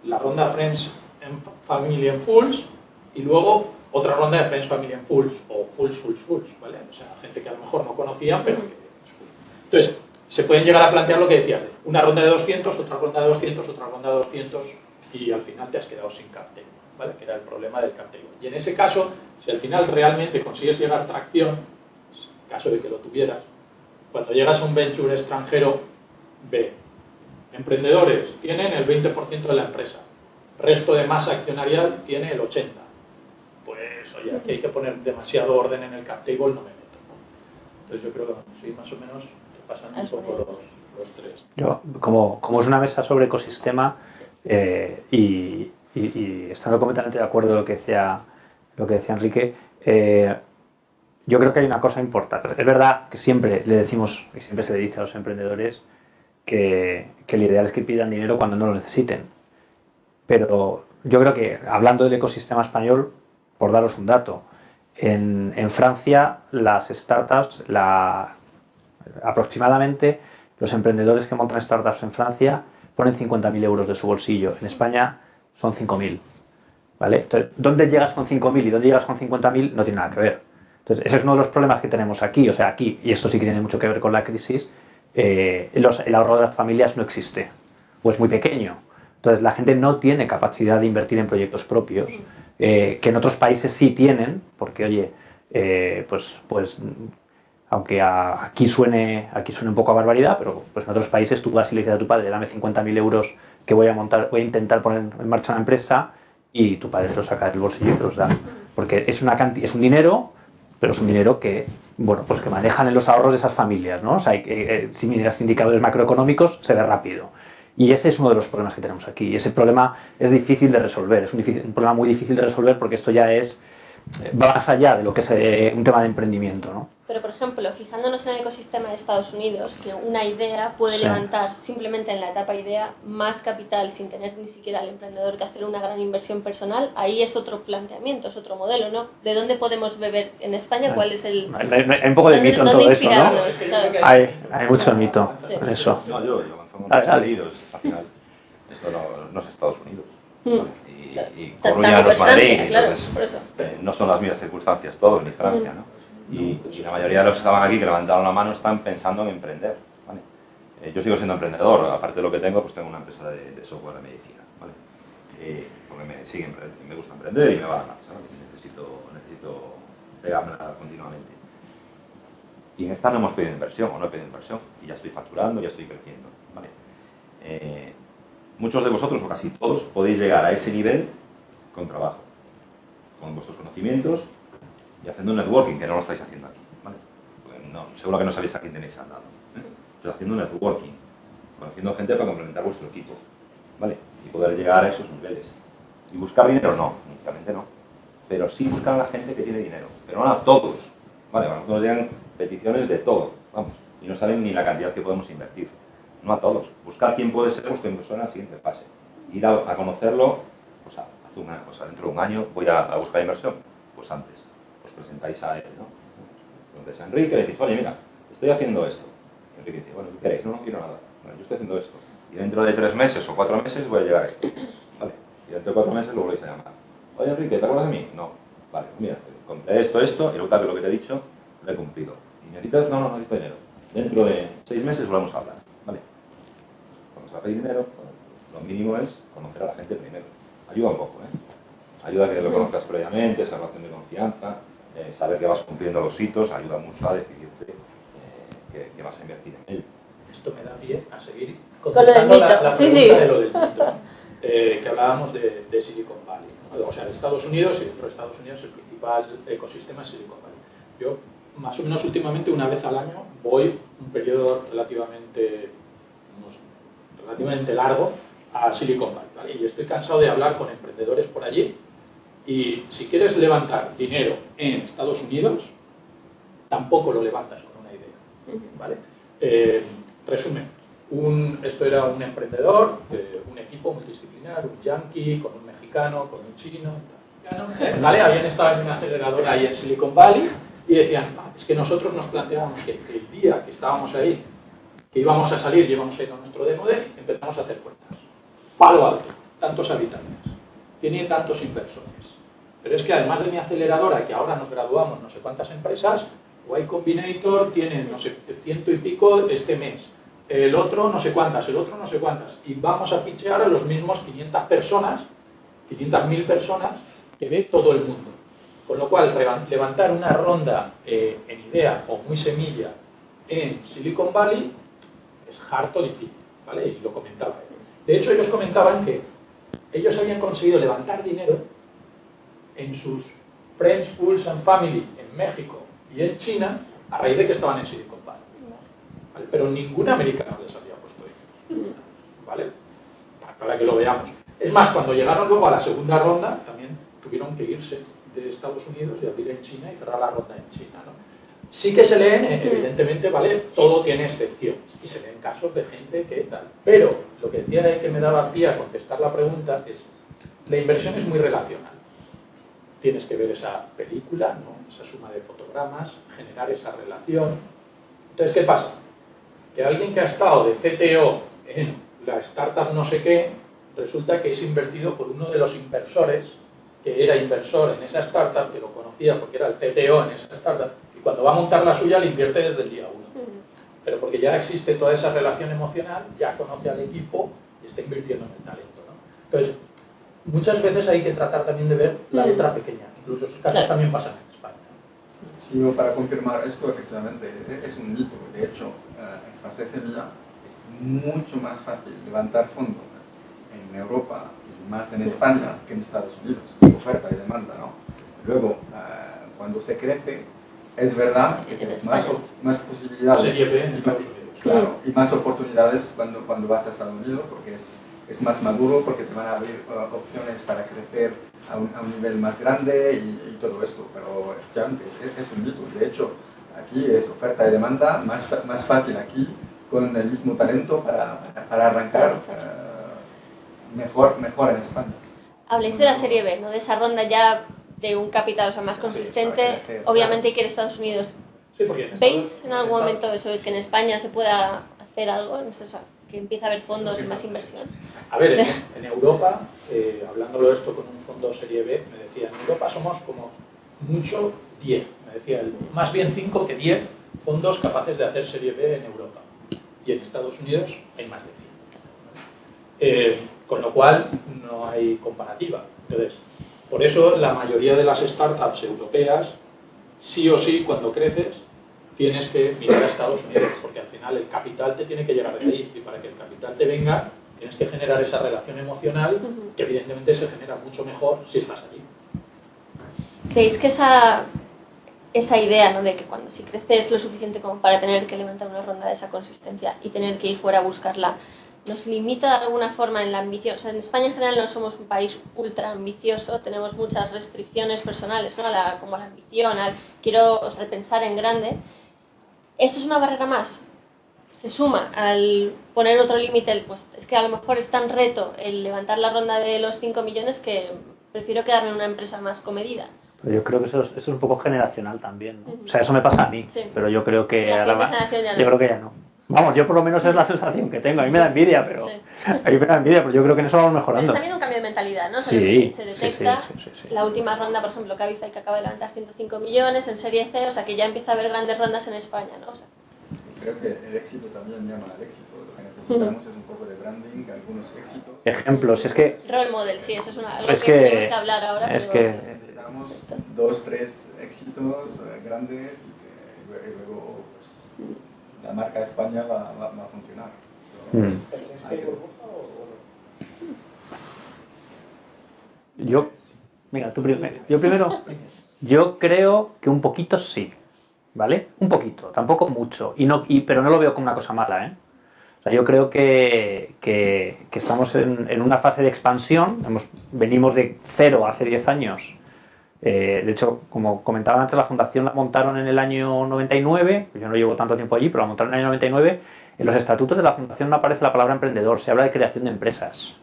la ronda Friends and Family en Fulls y luego otra ronda de Friends, Family en Fulls o Fulls, ¿vale? O sea, gente que a lo mejor no conocían pero que es full. Entonces, se pueden llegar a plantear lo que decías, una ronda de 200, otra ronda de 200, otra ronda de 200 y al final te has quedado sin cap table, ¿vale? Que era el problema del cap table. Y en ese caso, si al final realmente consigues llegar a tracción, en caso de que lo tuvieras, cuando llegas a un venture extranjero, ve, emprendedores tienen el 20% de la empresa, resto de masa accionarial tiene el 80%. Pues, oye, aquí hay que poner demasiado orden en el cap table, no me meto, ¿no? Entonces yo creo que sí, más o menos te pasan un poco los tres. Yo, como es una mesa sobre ecosistema, y estando completamente de acuerdo con lo que decía Enrique, yo creo que hay una cosa importante. Es verdad que siempre le decimos, y siempre se le dice a los emprendedores, que el ideal es que pidan dinero cuando no lo necesiten. Pero yo creo que, hablando del ecosistema español, por daros un dato, en Francia las startups, aproximadamente los emprendedores que montan startups en Francia ponen 50.000 euros de su bolsillo. En España son 5.000. ¿Vale? Entonces, ¿dónde llegas con 5.000 y dónde llegas con 50.000? No tiene nada que ver. Entonces, ese es uno de los problemas que tenemos aquí. O sea, aquí, y esto sí que tiene mucho que ver con la crisis, el ahorro de las familias no existe, o es muy pequeño. Entonces, la gente no tiene capacidad de invertir en proyectos propios, que en otros países sí tienen, porque, oye, pues aunque aquí suene un poco a barbaridad, pero pues en otros países tú vas y le dices a tu padre, dame 50.000 euros que voy a intentar poner en marcha una empresa, y tu padre te lo saca del bolsillo y te los da. Porque es un dinero, pero es un dinero que, bueno, pues que manejan en los ahorros de esas familias, ¿no? O sea, si miras indicadores macroeconómicos, se ve rápido. Y ese es uno de los problemas que tenemos aquí. Y ese problema es difícil de resolver, es un problema muy difícil de resolver, porque esto ya va más allá de lo que es un tema de emprendimiento, ¿no? Pero, por ejemplo, fijándonos en el ecosistema de Estados Unidos, que una idea puede levantar simplemente en la etapa idea más capital sin tener ni siquiera al emprendedor que hacer una gran inversión personal, ahí es otro planteamiento, es otro modelo, ¿no? ¿De dónde podemos beber en España? ¿Cuál es el...? Hay un poco de mito en todo eso, ¿no? Claro. Hay mucho mito en eso. No, yo lanzo Estados Unidos, al final, esto no es Estados Unidos. Y Coruña no es Madrid, claro, entonces, por eso. no son las mismas circunstancias todos, ni Francia, ¿no? Y la mayoría de los que estaban aquí, que levantaron la mano, están pensando en emprender, ¿vale? Yo sigo siendo emprendedor, aparte de lo que tengo, pues tengo una empresa de software de medicina, ¿vale? Porque me gusta emprender y me va a la marcha, ¿no? Necesito pegármela continuamente. Y en esta no hemos pedido inversión, o no he pedido inversión, y ya estoy facturando, ya estoy creciendo, ¿vale? Muchos de vosotros, o casi todos, podéis llegar a ese nivel con trabajo, con vuestros conocimientos y haciendo networking, que no lo estáis haciendo aquí, ¿vale? Seguro que no sabéis a quién tenéis al lado, ¿eh? Pero haciendo networking, conociendo gente para complementar vuestro equipo, ¿vale? Y poder llegar a esos niveles. ¿Y buscar dinero? No, únicamente no. Pero sí buscar a la gente que tiene dinero, pero no a todos, ¿vale? A nosotros nos llegan peticiones de todo, vamos, y no saben ni la cantidad que podemos invertir. No a todos. Buscar quién puede ser vuestro inversor en la siguiente fase. Ir a conocerlo, pues dentro de un año voy a buscar inversión. Pues antes, os presentáis a él, ¿no? Preguntáis a Enrique, le decís, oye, mira, estoy haciendo esto. Y Enrique dice, bueno, ¿qué queréis? No quiero nada. Bueno, yo estoy haciendo esto. Y dentro de 3 meses o 4 meses voy a llegar a esto. Vale. Y dentro de 4 meses lo volvéis a llamar. Oye, Enrique, ¿te acuerdas de mí? No. Vale, pues mira, compré esto, y luego tal que lo que te he dicho, lo he cumplido. ¿Y necesitas? No necesito dinero. Dentro de 6 meses volvemos a hablar. Vale. Cuando se pedir dinero, lo mínimo es conocer a la gente primero. Ayuda un poco, ¿eh? Ayuda a que lo conozcas previamente, esa relación de confianza, saber que vas cumpliendo los hitos, ayuda mucho a decidirte que vas a invertir en él. Esto me da pie a seguir con lo del mito. la pregunta de lo del mito, que hablábamos de Silicon Valley, ¿no? O sea, de Estados Unidos, y dentro de Estados Unidos el principal ecosistema es Silicon Valley. Yo, más o menos últimamente, una vez al año, voy un periodo relativamente largo a Silicon Valley, ¿vale? Y estoy cansado de hablar con emprendedores por allí, y si quieres levantar dinero en Estados Unidos, tampoco lo levantas con una idea, ¿vale? Resumen, esto era un emprendedor, un equipo multidisciplinar, un yanqui, con un mexicano, con un chino, ¿vale? Habían estado en una aceleradora ahí en Silicon Valley y decían, es que nosotros nos planteábamos que el día que estábamos ahí, que íbamos a salir, íbamos a ir a nuestro demo day, empezamos a hacer cuentas. Palo Alto, tantos habitantes, tiene tantos inversores. Pero es que además de mi aceleradora, que ahora nos graduamos no sé cuántas empresas, Y Combinator tiene, no sé, 100 y pico este mes, el otro no sé cuántas, el otro no sé cuántas, y vamos a pitchear a los mismos 500 personas, 500.000 personas que ve todo el mundo. Con lo cual, levantar una ronda en idea o muy semilla en Silicon Valley es harto difícil, ¿vale? Y lo comentaba. De hecho, ellos comentaban que ellos habían conseguido levantar dinero en sus Friends, Fools and Family en México y en China a raíz de que estaban en Silicon Valley. ¿Vale? Pero ningún americano les había puesto ahí, ¿vale? Para que lo veamos. Es más, cuando llegaron luego a la segunda ronda, también tuvieron que irse de Estados Unidos y abrir en China y cerrar la ronda en China, ¿no? Sí que se leen, evidentemente, ¿vale? Todo tiene excepciones y se leen casos de gente que tal. Pero lo que decía de que me daba pie a contestar la pregunta es, la inversión es muy relacional. Tienes que ver esa película, ¿no? Esa suma de fotogramas, generar esa relación. Entonces, ¿qué pasa? Que alguien que ha estado de CTO en la startup no sé qué, resulta que es invertido por uno de los inversores que era inversor en esa startup, que lo conocía porque era el CTO en esa startup, y cuando va a montar la suya le invierte desde el día 1. Pero porque ya existe toda esa relación emocional, ya conoce al equipo y está invirtiendo en el talento, ¿no? Entonces, muchas veces hay que tratar también de ver la letra pequeña. Incluso esos casos también pasan en España. Sí, yo para confirmar esto, efectivamente, es un mito. De hecho, en fase de semilla es mucho más fácil levantar fondos en Europa y más en España que en Estados Unidos. Oferta y demanda, ¿no? Luego, cuando se crece, es verdad que tienes más posibilidades. Serie B en Estados Unidos. Claro, y más oportunidades cuando vas a Estados Unidos, porque es más maduro, porque te van a abrir opciones para crecer a un nivel más grande y todo esto. Pero efectivamente es un mito. De hecho, aquí es oferta y demanda, más fácil aquí, con el mismo talento para arrancar mejor en España. Habléis de la serie B, ¿no? De esa ronda ya de un capital, o sea, más consistente. Sí, Obviamente hay que ir a Estados Unidos. Sí, porque ¿Veis en algún momento eso? Es que en España se pueda hacer algo, o sea, que empiece a haber fondos y más inversión. A ver, en Europa, hablándolo esto con un fondo serie B, me decía, en Europa somos como mucho 10, me decía él, más bien 5 que 10 fondos capaces de hacer serie B en Europa. Y en Estados Unidos hay más de 5. Con lo cual, no hay comparativa. Entonces, por eso la mayoría de las startups europeas, sí o sí, cuando creces, tienes que mirar a Estados Unidos, porque al final el capital te tiene que llegar de ahí, y para que el capital te venga, tienes que generar esa relación emocional, que evidentemente se genera mucho mejor si estás allí. ¿Creéis que esa idea, ¿no? De que cuando si creces lo suficiente como para tener que levantar una ronda de esa consistencia y tener que ir fuera a buscarla, nos limita de alguna forma en la ambición? O sea, en España en general no somos un país ultra ambicioso, tenemos muchas restricciones personales, ¿no? Como la ambición, al pensar en grande. ¿Esto es una barrera más? Se suma al poner otro límite, pues es que a lo mejor es tan reto el levantar la ronda de los 5 millones que prefiero quedarme en una empresa más comedida. Pero yo creo que eso es un poco generacional también, ¿no? O sea, eso me pasa a mí, sí. Pero yo creo que yo creo que ya no. Vamos, yo por lo menos es la sensación que tengo. A mí me da envidia, pero yo creo que en eso vamos mejorando. Pero está habiendo un cambio de mentalidad, ¿no? Sí, se detecta. Sí. La última ronda, por ejemplo, Cabify, que acaba de levantar 105 millones en serie C, o sea que ya empieza a haber grandes rondas en España, ¿no? O sea, creo que el éxito también llama al éxito. Lo que necesitamos es un poco de branding, algunos éxitos. Ejemplos, es que... Role model, sí, eso es algo que tenemos que hablar ahora. Es que... Necesitamos 2, 3 éxitos grandes y luego pues, la marca España va a funcionar. ¿Pensáis que hay burbuja o no? Yo primero, yo creo que un poquito sí, ¿vale? Un poquito, tampoco mucho, pero no lo veo como una cosa mala, ¿eh? O sea, yo creo que estamos en una fase de expansión, venimos de cero hace 10 años. De hecho, como comentaba antes, la fundación la montaron en el año 99, yo no llevo tanto tiempo allí, pero la montaron en el año 99. En los estatutos de la fundación no aparece la palabra emprendedor, se habla de creación de empresas,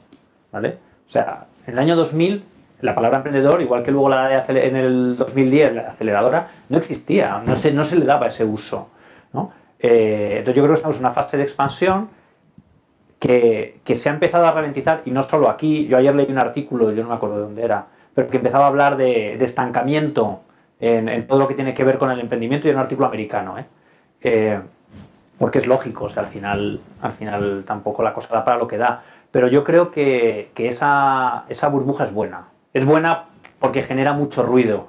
¿vale? O sea, en el año 2000 la palabra emprendedor, igual que luego en el 2010 la aceleradora, no existía, no se le daba ese uso, ¿no? Entonces yo creo que estamos en una fase de expansión que se ha empezado a ralentizar, y no solo aquí. Yo ayer leí un artículo, yo no me acuerdo de dónde era, pero que empezaba a hablar de estancamiento en todo lo que tiene que ver con el emprendimiento y en un artículo americano, porque es lógico, o sea, al final tampoco la cosa da para lo que da. Pero yo creo que esa burbuja es buena. Es buena porque genera mucho ruido.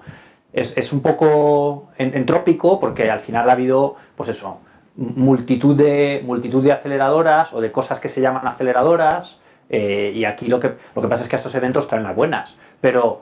Es un poco entrópico porque al final ha habido, pues eso, multitud de aceleradoras o de cosas que se llaman aceleradoras, y aquí lo que pasa es que estos eventos traen las buenas. Pero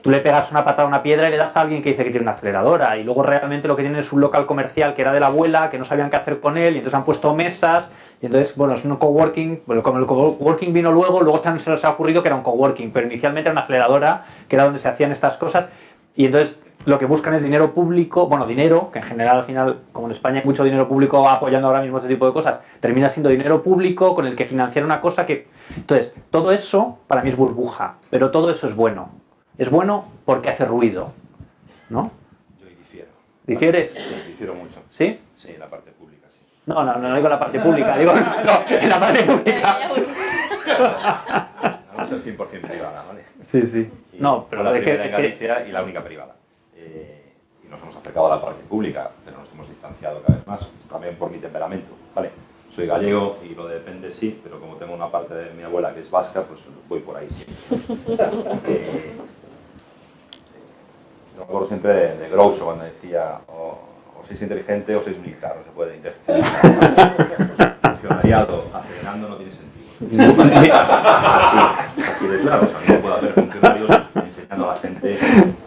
tú le pegas una patada a una piedra y le das a alguien que dice que tiene una aceleradora, y luego realmente lo que tienen es un local comercial que era de la abuela, que no sabían qué hacer con él, y entonces han puesto mesas, y entonces, bueno, es un coworking. Bueno, como el coworking vino luego se les ha ocurrido que era un coworking, pero inicialmente era una aceleradora, que era donde se hacían estas cosas, y entonces lo que buscan es dinero público, bueno, dinero, que en general al final, como en España hay mucho dinero público apoyando ahora mismo este tipo de cosas, termina siendo dinero público con el que financiar una cosa que... Entonces, todo eso para mí es burbuja, pero todo eso es bueno. Es bueno porque hace ruido, ¿no? Yo difiero. ¿Difieres? Sí, difiero mucho. ¿Sí? Sí, en la parte pública, sí. No digo la parte pública, digo en la parte pública. La nuestra es 100% privada, ¿vale? Sí. Y No, pero fue la es primera en que... Galicia y la única privada. Y nos hemos acercado a la parte pública, pero nos hemos distanciado cada vez más, también por mi temperamento, ¿vale? Soy gallego y lo de depende sí, pero como tengo una parte de mi abuela que es vasca, pues voy por ahí siempre. Me acuerdo siempre de Groucho cuando decía o sois inteligente o sois militar, no se puede interpretar. Funcionariado acelerando no tiene sentido. Es así de claro. O sea, no puede haber funcionarios enseñando a la gente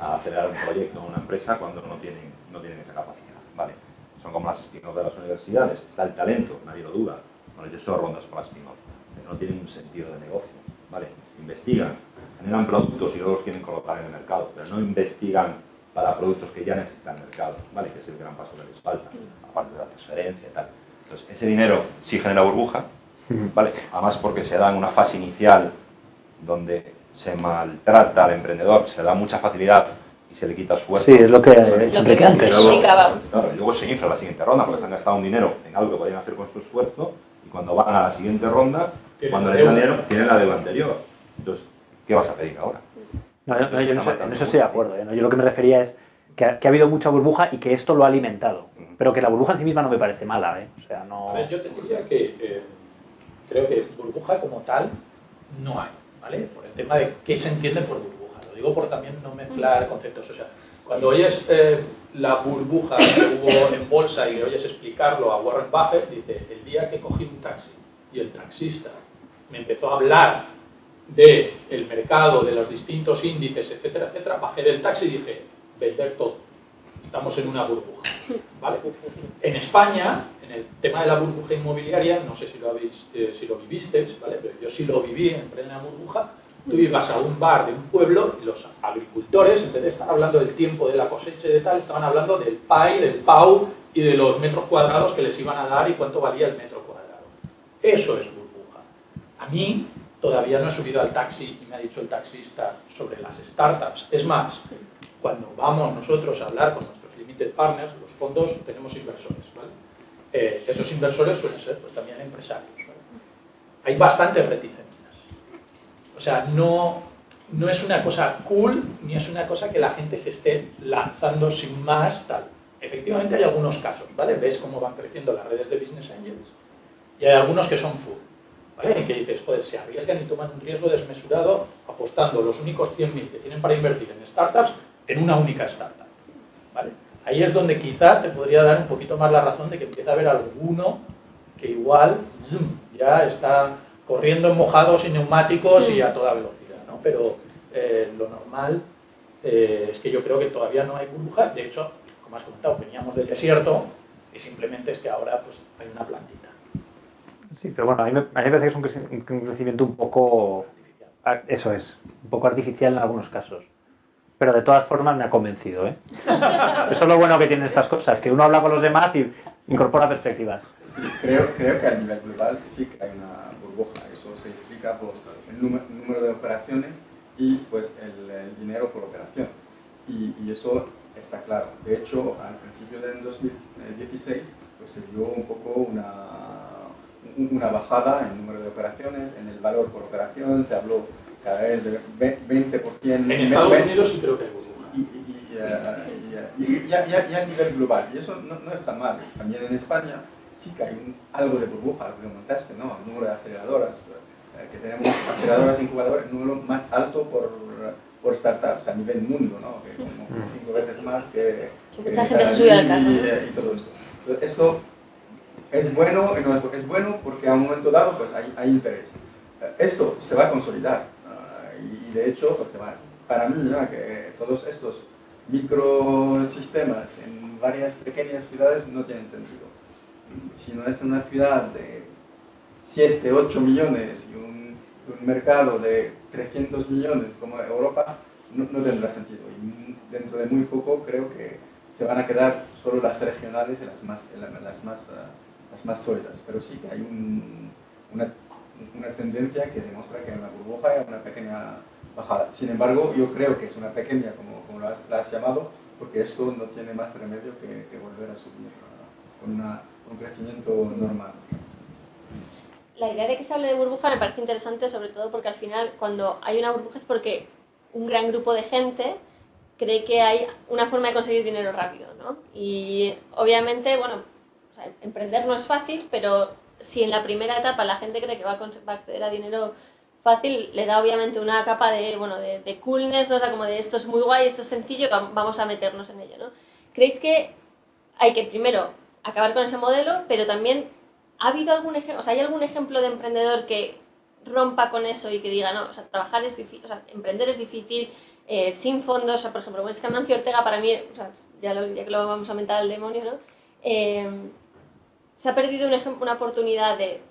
a acelerar un proyecto o una empresa cuando no tienen esa capacidad. ¿Vale? Son como las spin-off de las universidades. Está el talento, nadie lo duda. Bueno, yo estoy rondas por las spin-off, pero no tienen un sentido de negocio. ¿Vale? Investigan, generan productos y luego los quieren colocar en el mercado, pero no investigan para productos que ya necesitan el mercado, ¿vale? Que es el gran paso que les falta, aparte de la transferencia y tal. Entonces, ese dinero sí genera burbuja, ¿vale? Además porque se da en una fase inicial donde se maltrata al emprendedor, se le da mucha facilidad y se le quita esfuerzo. Sí, es lo que expliqué antes. Claro, y luego se infla la siguiente ronda porque se han gastado un dinero en algo que podían hacer con su esfuerzo y cuando van a la siguiente ronda, cuando les dan dinero, tienen la deuda anterior. Entonces, ¿qué vas a pedir ahora? No, yo en eso estoy de acuerdo. ¿no? Yo lo que me refería es que ha habido mucha burbuja y que esto lo ha alimentado. Pero que la burbuja en sí misma no me parece mala. O sea, no... A ver, yo te diría que creo que burbuja como tal no hay, ¿vale? Por el tema de qué se entiende por burbuja. Lo digo por también no mezclar conceptos. O sea, cuando oyes la burbuja que hubo en bolsa y le oyes explicarlo a Warren Buffett, dice, el día que cogí un taxi y el taxista me empezó a hablar del mercado, de los distintos índices, etcétera, etcétera, bajé del taxi y dije, vender todo. Estamos en una burbuja, ¿vale? En España, en el tema de la burbuja inmobiliaria, no sé si lo vivisteis, ¿vale? Pero yo sí lo viví en plena burbuja. Tú ibas a un bar de un pueblo y los agricultores, en vez de estar hablando del tiempo de la cosecha y de tal, estaban hablando del PAI, del PAU y de los metros cuadrados que les iban a dar y cuánto valía el metro cuadrado. Eso es burbuja. A mí todavía no he subido al taxi y me ha dicho el taxista sobre las startups. Es más, cuando vamos nosotros a hablar con nuestros limited partners, los fondos, tenemos inversores, ¿vale? Esos inversores suelen ser pues, también empresarios, ¿vale? Hay bastantes reticencias. O sea, no es una cosa cool, ni es una cosa que la gente se esté lanzando sin más, tal. Efectivamente hay algunos casos, ¿vale? Ves cómo van creciendo las redes de Business Angels y hay algunos que son full. ¿Vale? Y que dices, joder, se arriesgan y toman un riesgo desmesurado apostando los únicos 100.000 que tienen para invertir en startups en una única startup. ¿Vale? Ahí es donde quizá te podría dar un poquito más la razón de que empieza a haber alguno que igual ya está corriendo en mojados y neumáticos y a toda velocidad, ¿no? Pero lo normal es que yo creo que todavía no hay burbuja. De hecho, como has comentado, veníamos del desierto y simplemente es que ahora pues, hay una plantita. Sí, pero bueno, a mí me parece que es un crecimiento un poco... Eso es, un poco artificial en algunos casos. Pero de todas formas me ha convencido, ¿eh? Eso es lo bueno que tienen estas cosas, que uno habla con los demás y incorpora perspectivas. Sí, creo que a nivel global sí que hay una burbuja. Eso se explica por el número de operaciones y pues el dinero por operación. Y eso está claro. De hecho, al principio del 2016 pues se vio un poco una bajada en el número de operaciones, en el valor por operación, se habló cada vez de 20%. En Estados Unidos sí creo que hay burbuja. Y ya a nivel global, y eso no está mal. También en España sí que hay algo de burbuja, lo que comentaste, ¿no? El número de aceleradoras, que tenemos aceleradoras e incubadoras, el número más alto por startups a nivel mundo, ¿no? Que como 5 veces más que mucha gente se sube al carro, ¿no? y todo esto. Entonces, esto es bueno y no es bueno porque a un momento dado pues hay interés. Esto se va a consolidar y de hecho pues, para mí ¿no? que todos estos microsistemas en varias pequeñas ciudades no tienen sentido. Si no es una ciudad de 7, 8 millones y un mercado de 300 millones como Europa, no tendrá sentido. Y dentro de muy poco creo que se van a quedar solo las regionales y las más sólidas. Pero sí que hay una tendencia que demuestra que hay una burbuja y una pequeña bajada. Sin embargo, yo creo que es una pequeña, como la has llamado, porque esto no tiene más remedio que volver a subir con un crecimiento normal. La idea de que se hable de burbuja me parece interesante, sobre todo porque al final cuando hay una burbuja es porque un gran grupo de gente cree que hay una forma de conseguir dinero rápido, ¿no? Y obviamente, bueno, o sea, emprender no es fácil, pero si en la primera etapa la gente cree que va a acceder a dinero fácil, le da obviamente una capa de coolness, ¿no? O sea, como de esto es muy guay, esto es sencillo, vamos a meternos en ello, ¿no? ¿Creéis que hay que primero acabar con ese modelo, pero también ¿ha habido algún ejemplo, o sea, hay algún ejemplo de emprendedor que rompa con eso y que diga, no, o sea, trabajar es difícil, o sea, emprender es difícil, sin fondos, o sea, por ejemplo, bueno, es que Amancio Ortega para mí, o sea, ya que lo vamos a mentar al demonio, ¿no? Se ha perdido una oportunidad de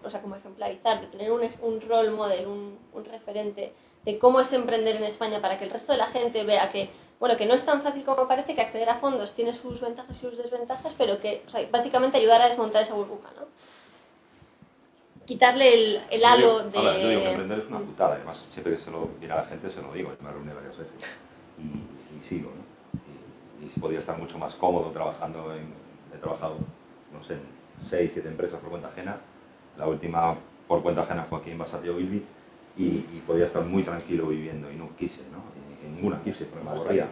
o sea, como ejemplarizar, de tener un role model, un referente de cómo es emprender en España para que el resto de la gente vea que, bueno, que no es tan fácil como parece, que acceder a fondos tiene sus ventajas y sus desventajas, pero que, o sea, básicamente ayudar a desmontar esa burbuja, ¿no? Quitarle el halo de... Yo digo que emprender es una putada, además siempre que se lo viene a la gente se lo digo, me reúne varias veces y sigo, ¿no? Y podría estar mucho más cómodo trabajando he trabajado, no sé, en 6, 7 empresas por cuenta ajena, la última por cuenta ajena fue aquí en Basatio Bilbit y podía estar muy tranquilo viviendo y no quise, ¿no? Y ninguna quise, porque me aburría.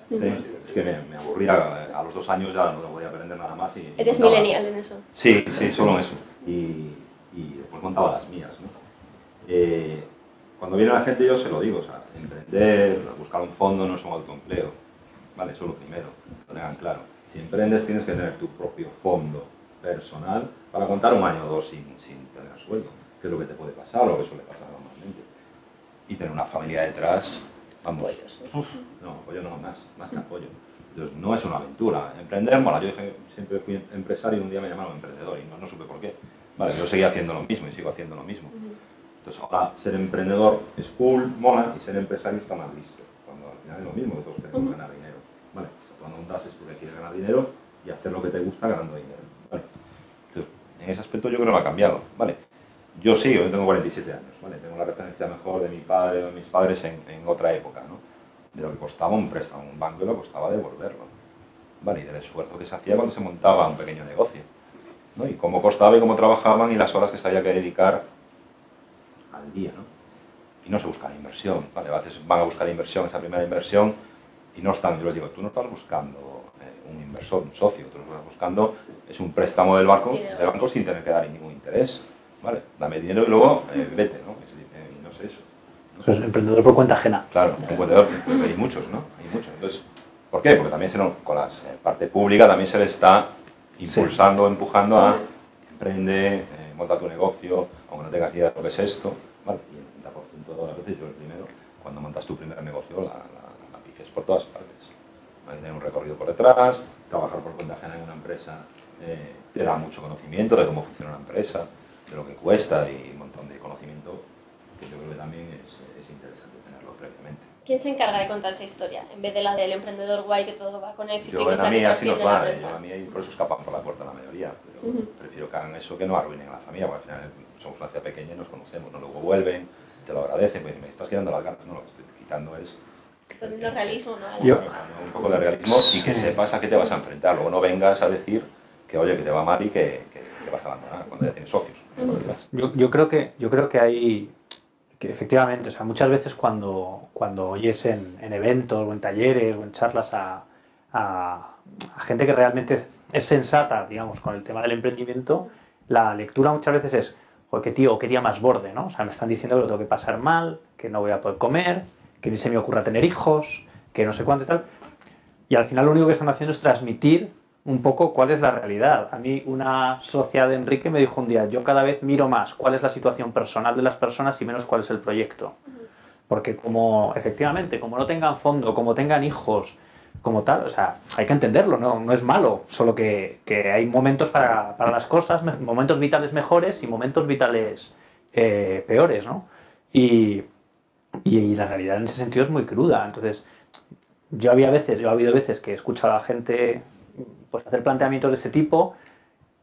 Sí, es que me aburría, a los 2 años ya no podía aprender nada más. ¿Eres millennial en eso? Sí, solo en eso. Y después montaba las mías, ¿no? Cuando viene la gente yo se lo digo, o sea, emprender, buscar un fondo no es un autoempleo, ¿vale? Eso es lo primero, que lo tengan claro. Si emprendes tienes que tener tu propio fondo personal para contar 1 año o 2 sin tener sueldo, que es lo que te puede pasar o lo que suele pasar normalmente. Y tener una familia detrás, vamos, apoyo no, más que apoyo. Entonces, no es una aventura. Emprender, bueno, yo siempre fui empresario y un día me llamaron emprendedor y no supe por qué. Vale, yo seguía haciendo lo mismo y sigo haciendo lo mismo. Entonces, ahora ser emprendedor es cool, mola, y ser empresario está mal visto. Cuando al final es lo mismo, que todos queremos ganar dinero. Vale, o sea, cuando montas es porque quieres ganar dinero y hacer lo que te gusta ganando dinero. Vale. Entonces, en ese aspecto yo creo que no ha cambiado. Vale. Yo tengo 47 años, ¿vale? Tengo la referencia mejor de mi padre o de mis padres en otra época, ¿no? De lo que costaba un préstamo en un banco y lo que costaba devolverlo, ¿vale? Y del esfuerzo que se hacía cuando se montaba un pequeño negocio, ¿no? Y cómo costaba y cómo trabajaban y las horas que se había que dedicar al día, ¿no? Y no se busca inversión, ¿vale? A veces van a buscar inversión, esa primera inversión, y no están, yo les digo, tú no estás buscando un inversor, un socio, tú lo que estás buscando es un préstamo del banco sin tener que dar ningún interés. Vale, dame dinero y luego vete, ¿no? No sé eso. Eso es emprendedor por cuenta ajena. Claro, emprendedor, hay muchos, ¿no? Hay muchos. Entonces, ¿por qué? Porque también con la parte pública también se le está impulsando, empujando a emprende, monta tu negocio, aunque no tengas idea de lo que es esto, ¿vale? Y el 90% de las veces, yo el primero, cuando montas tu primer negocio, la piques por todas partes. Hay que tener un recorrido por detrás, trabajar por cuenta ajena en una empresa te da mucho conocimiento de cómo funciona una empresa, de lo que cuesta y un montón de conocimiento que yo creo que también es interesante tenerlo previamente. ¿Quién se encarga de contar esa historia? En vez de la del emprendedor guay que todo va con éxito y que a mí así nos va, a mí por eso escapan por la puerta la mayoría, pero prefiero que hagan eso que no arruinen a la familia, porque al final somos una ciudad pequeña y nos conocemos, ¿no? Luego vuelven, te lo agradecen, pues me estás quitando las ganas, no, lo que estoy quitando es... Poniendo realismo, ¿no? Un poco de realismo y que sepas a qué te vas a enfrentar, luego no vengas a decir que oye, que te va mal y que vas a abandonar cuando ya tienes socios. Yo creo que hay, que efectivamente, o sea, muchas veces cuando oyes en eventos o en talleres o en charlas a a gente que realmente es sensata, digamos, con el tema del emprendimiento, la lectura muchas veces es, joder, qué tío, qué día más borde, ¿no? O sea, me están diciendo que lo tengo que pasar mal, que no voy a poder comer, que ni se me ocurra tener hijos, que no sé cuánto y tal. Y al final lo único que están haciendo es transmitir un poco cuál es la realidad. A mí una socia de Enrique me dijo un día, yo cada vez miro más cuál es la situación personal de las personas y menos cuál es el proyecto. Porque efectivamente, como no tengan fondo, como tengan hijos, como tal, o sea, hay que entenderlo, no es malo, solo que hay momentos para las cosas, momentos vitales mejores y momentos vitales peores, ¿no? Y la realidad en ese sentido es muy cruda. Entonces, yo ha habido veces que he escuchado a gente pues hacer planteamientos de este tipo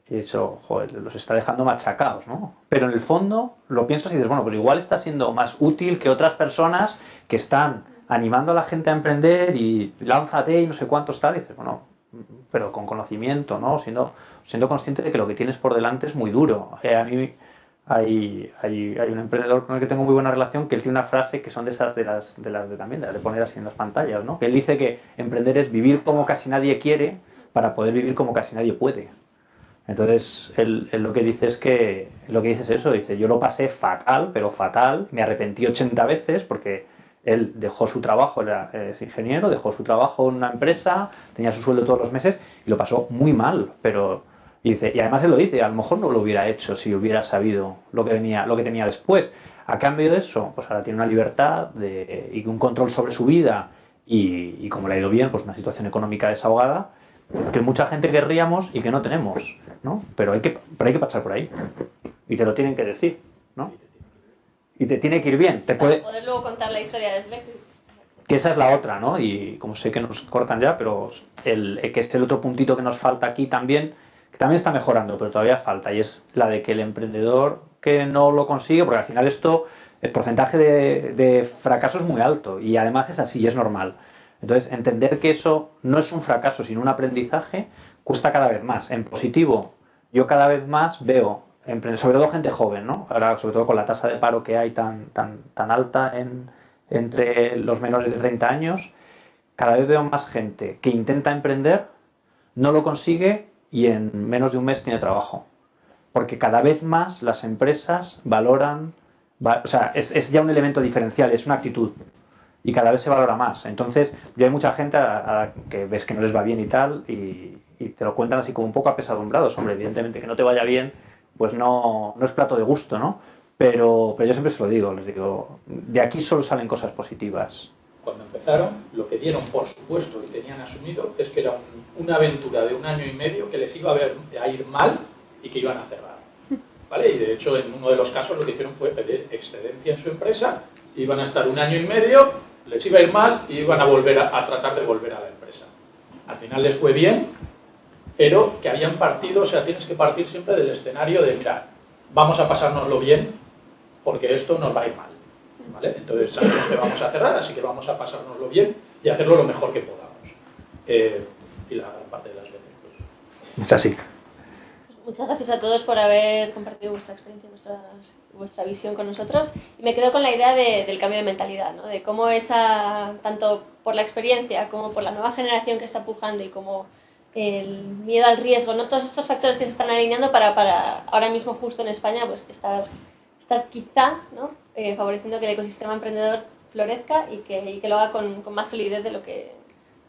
y eso, joder, los está dejando machacados, ¿no? Pero en el fondo lo piensas y dices, bueno, pues igual está siendo más útil que otras personas que están animando a la gente a emprender y lánzate y no sé cuántos tal, y dices, bueno, pero con conocimiento, ¿no? Siendo consciente de que lo que tienes por delante es muy duro. A mí hay un emprendedor con el que tengo muy buena relación que él tiene una frase que son de esas de las de poner así en las pantallas, ¿no? Que él dice que emprender es vivir como casi nadie quiere para poder vivir como casi nadie puede. Entonces, él lo que dice es eso, dice, yo lo pasé fatal, pero fatal, me arrepentí 80 veces porque él dejó su trabajo, es ingeniero, dejó su trabajo en una empresa, tenía su sueldo todos los meses y lo pasó muy mal, pero dice, y además él lo dice, a lo mejor no lo hubiera hecho si hubiera sabido lo que tenía después. A cambio de eso, pues ahora tiene una libertad y un control sobre su vida y como le ha ido bien, pues una situación económica desahogada que mucha gente querríamos y que no tenemos, ¿no? Pero hay que pasar por ahí y te lo tienen que decir, ¿no? Y te tiene que ir bien. Para poder luego contar la historia del éxito. Que esa es la otra, ¿no? Y como sé que nos cortan ya, pero que es el otro puntito que nos falta aquí también, que también está mejorando, pero todavía falta, y es la de que el emprendedor que no lo consigue, porque al final el porcentaje de fracaso es muy alto, y además es así, es normal. Entonces, entender que eso no es un fracaso, sino un aprendizaje, cuesta cada vez más. En positivo, yo cada vez más veo, sobre todo gente joven, ¿no? Ahora, sobre todo con la tasa de paro que hay tan alta entre los menores de 30 años, cada vez veo más gente que intenta emprender, no lo consigue y en menos de un mes tiene trabajo. Porque cada vez más las empresas valoran, o sea, es ya un elemento diferencial, es una actitud. Y cada vez se valora más. Entonces, yo hay mucha gente que ves que no les va bien y tal, y te lo cuentan así como un poco apesadumbrados. Hombre, evidentemente que no te vaya bien, pues no es plato de gusto, ¿no? Pero yo siempre se lo digo, les digo, de aquí solo salen cosas positivas. Cuando empezaron, lo que dieron por supuesto y tenían asumido es que era una aventura de 1 año y medio que les iba a ir mal y que iban a cerrar, ¿vale? Y de hecho, en uno de los casos lo que hicieron fue pedir excedencia en su empresa, iban a estar 1 año y medio, les iba a ir mal y iban a volver a tratar de volver a la empresa. Al final les fue bien, pero que habían partido, o sea, tienes que partir siempre del escenario de, mira, vamos a pasárnoslo bien porque esto nos va a ir mal, ¿vale? Entonces sabemos que vamos a cerrar, así que vamos a pasárnoslo bien y hacerlo lo mejor que podamos. Y la gran parte de las veces, pues... Es así. Muchas gracias a todos por haber compartido vuestra experiencia, vuestra visión con nosotros. Y me quedo con la idea del cambio de mentalidad, ¿no? De cómo tanto por la experiencia como por la nueva generación que está pujando y como el miedo al riesgo, ¿no? Todos estos factores que se están alineando para ahora mismo justo en España, pues estar quizá, ¿no? Favoreciendo que el ecosistema emprendedor florezca y que lo haga con más solidez de lo que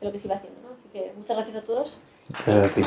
se iba haciendo, ¿no? Así que muchas gracias a todos. Gracias a ti.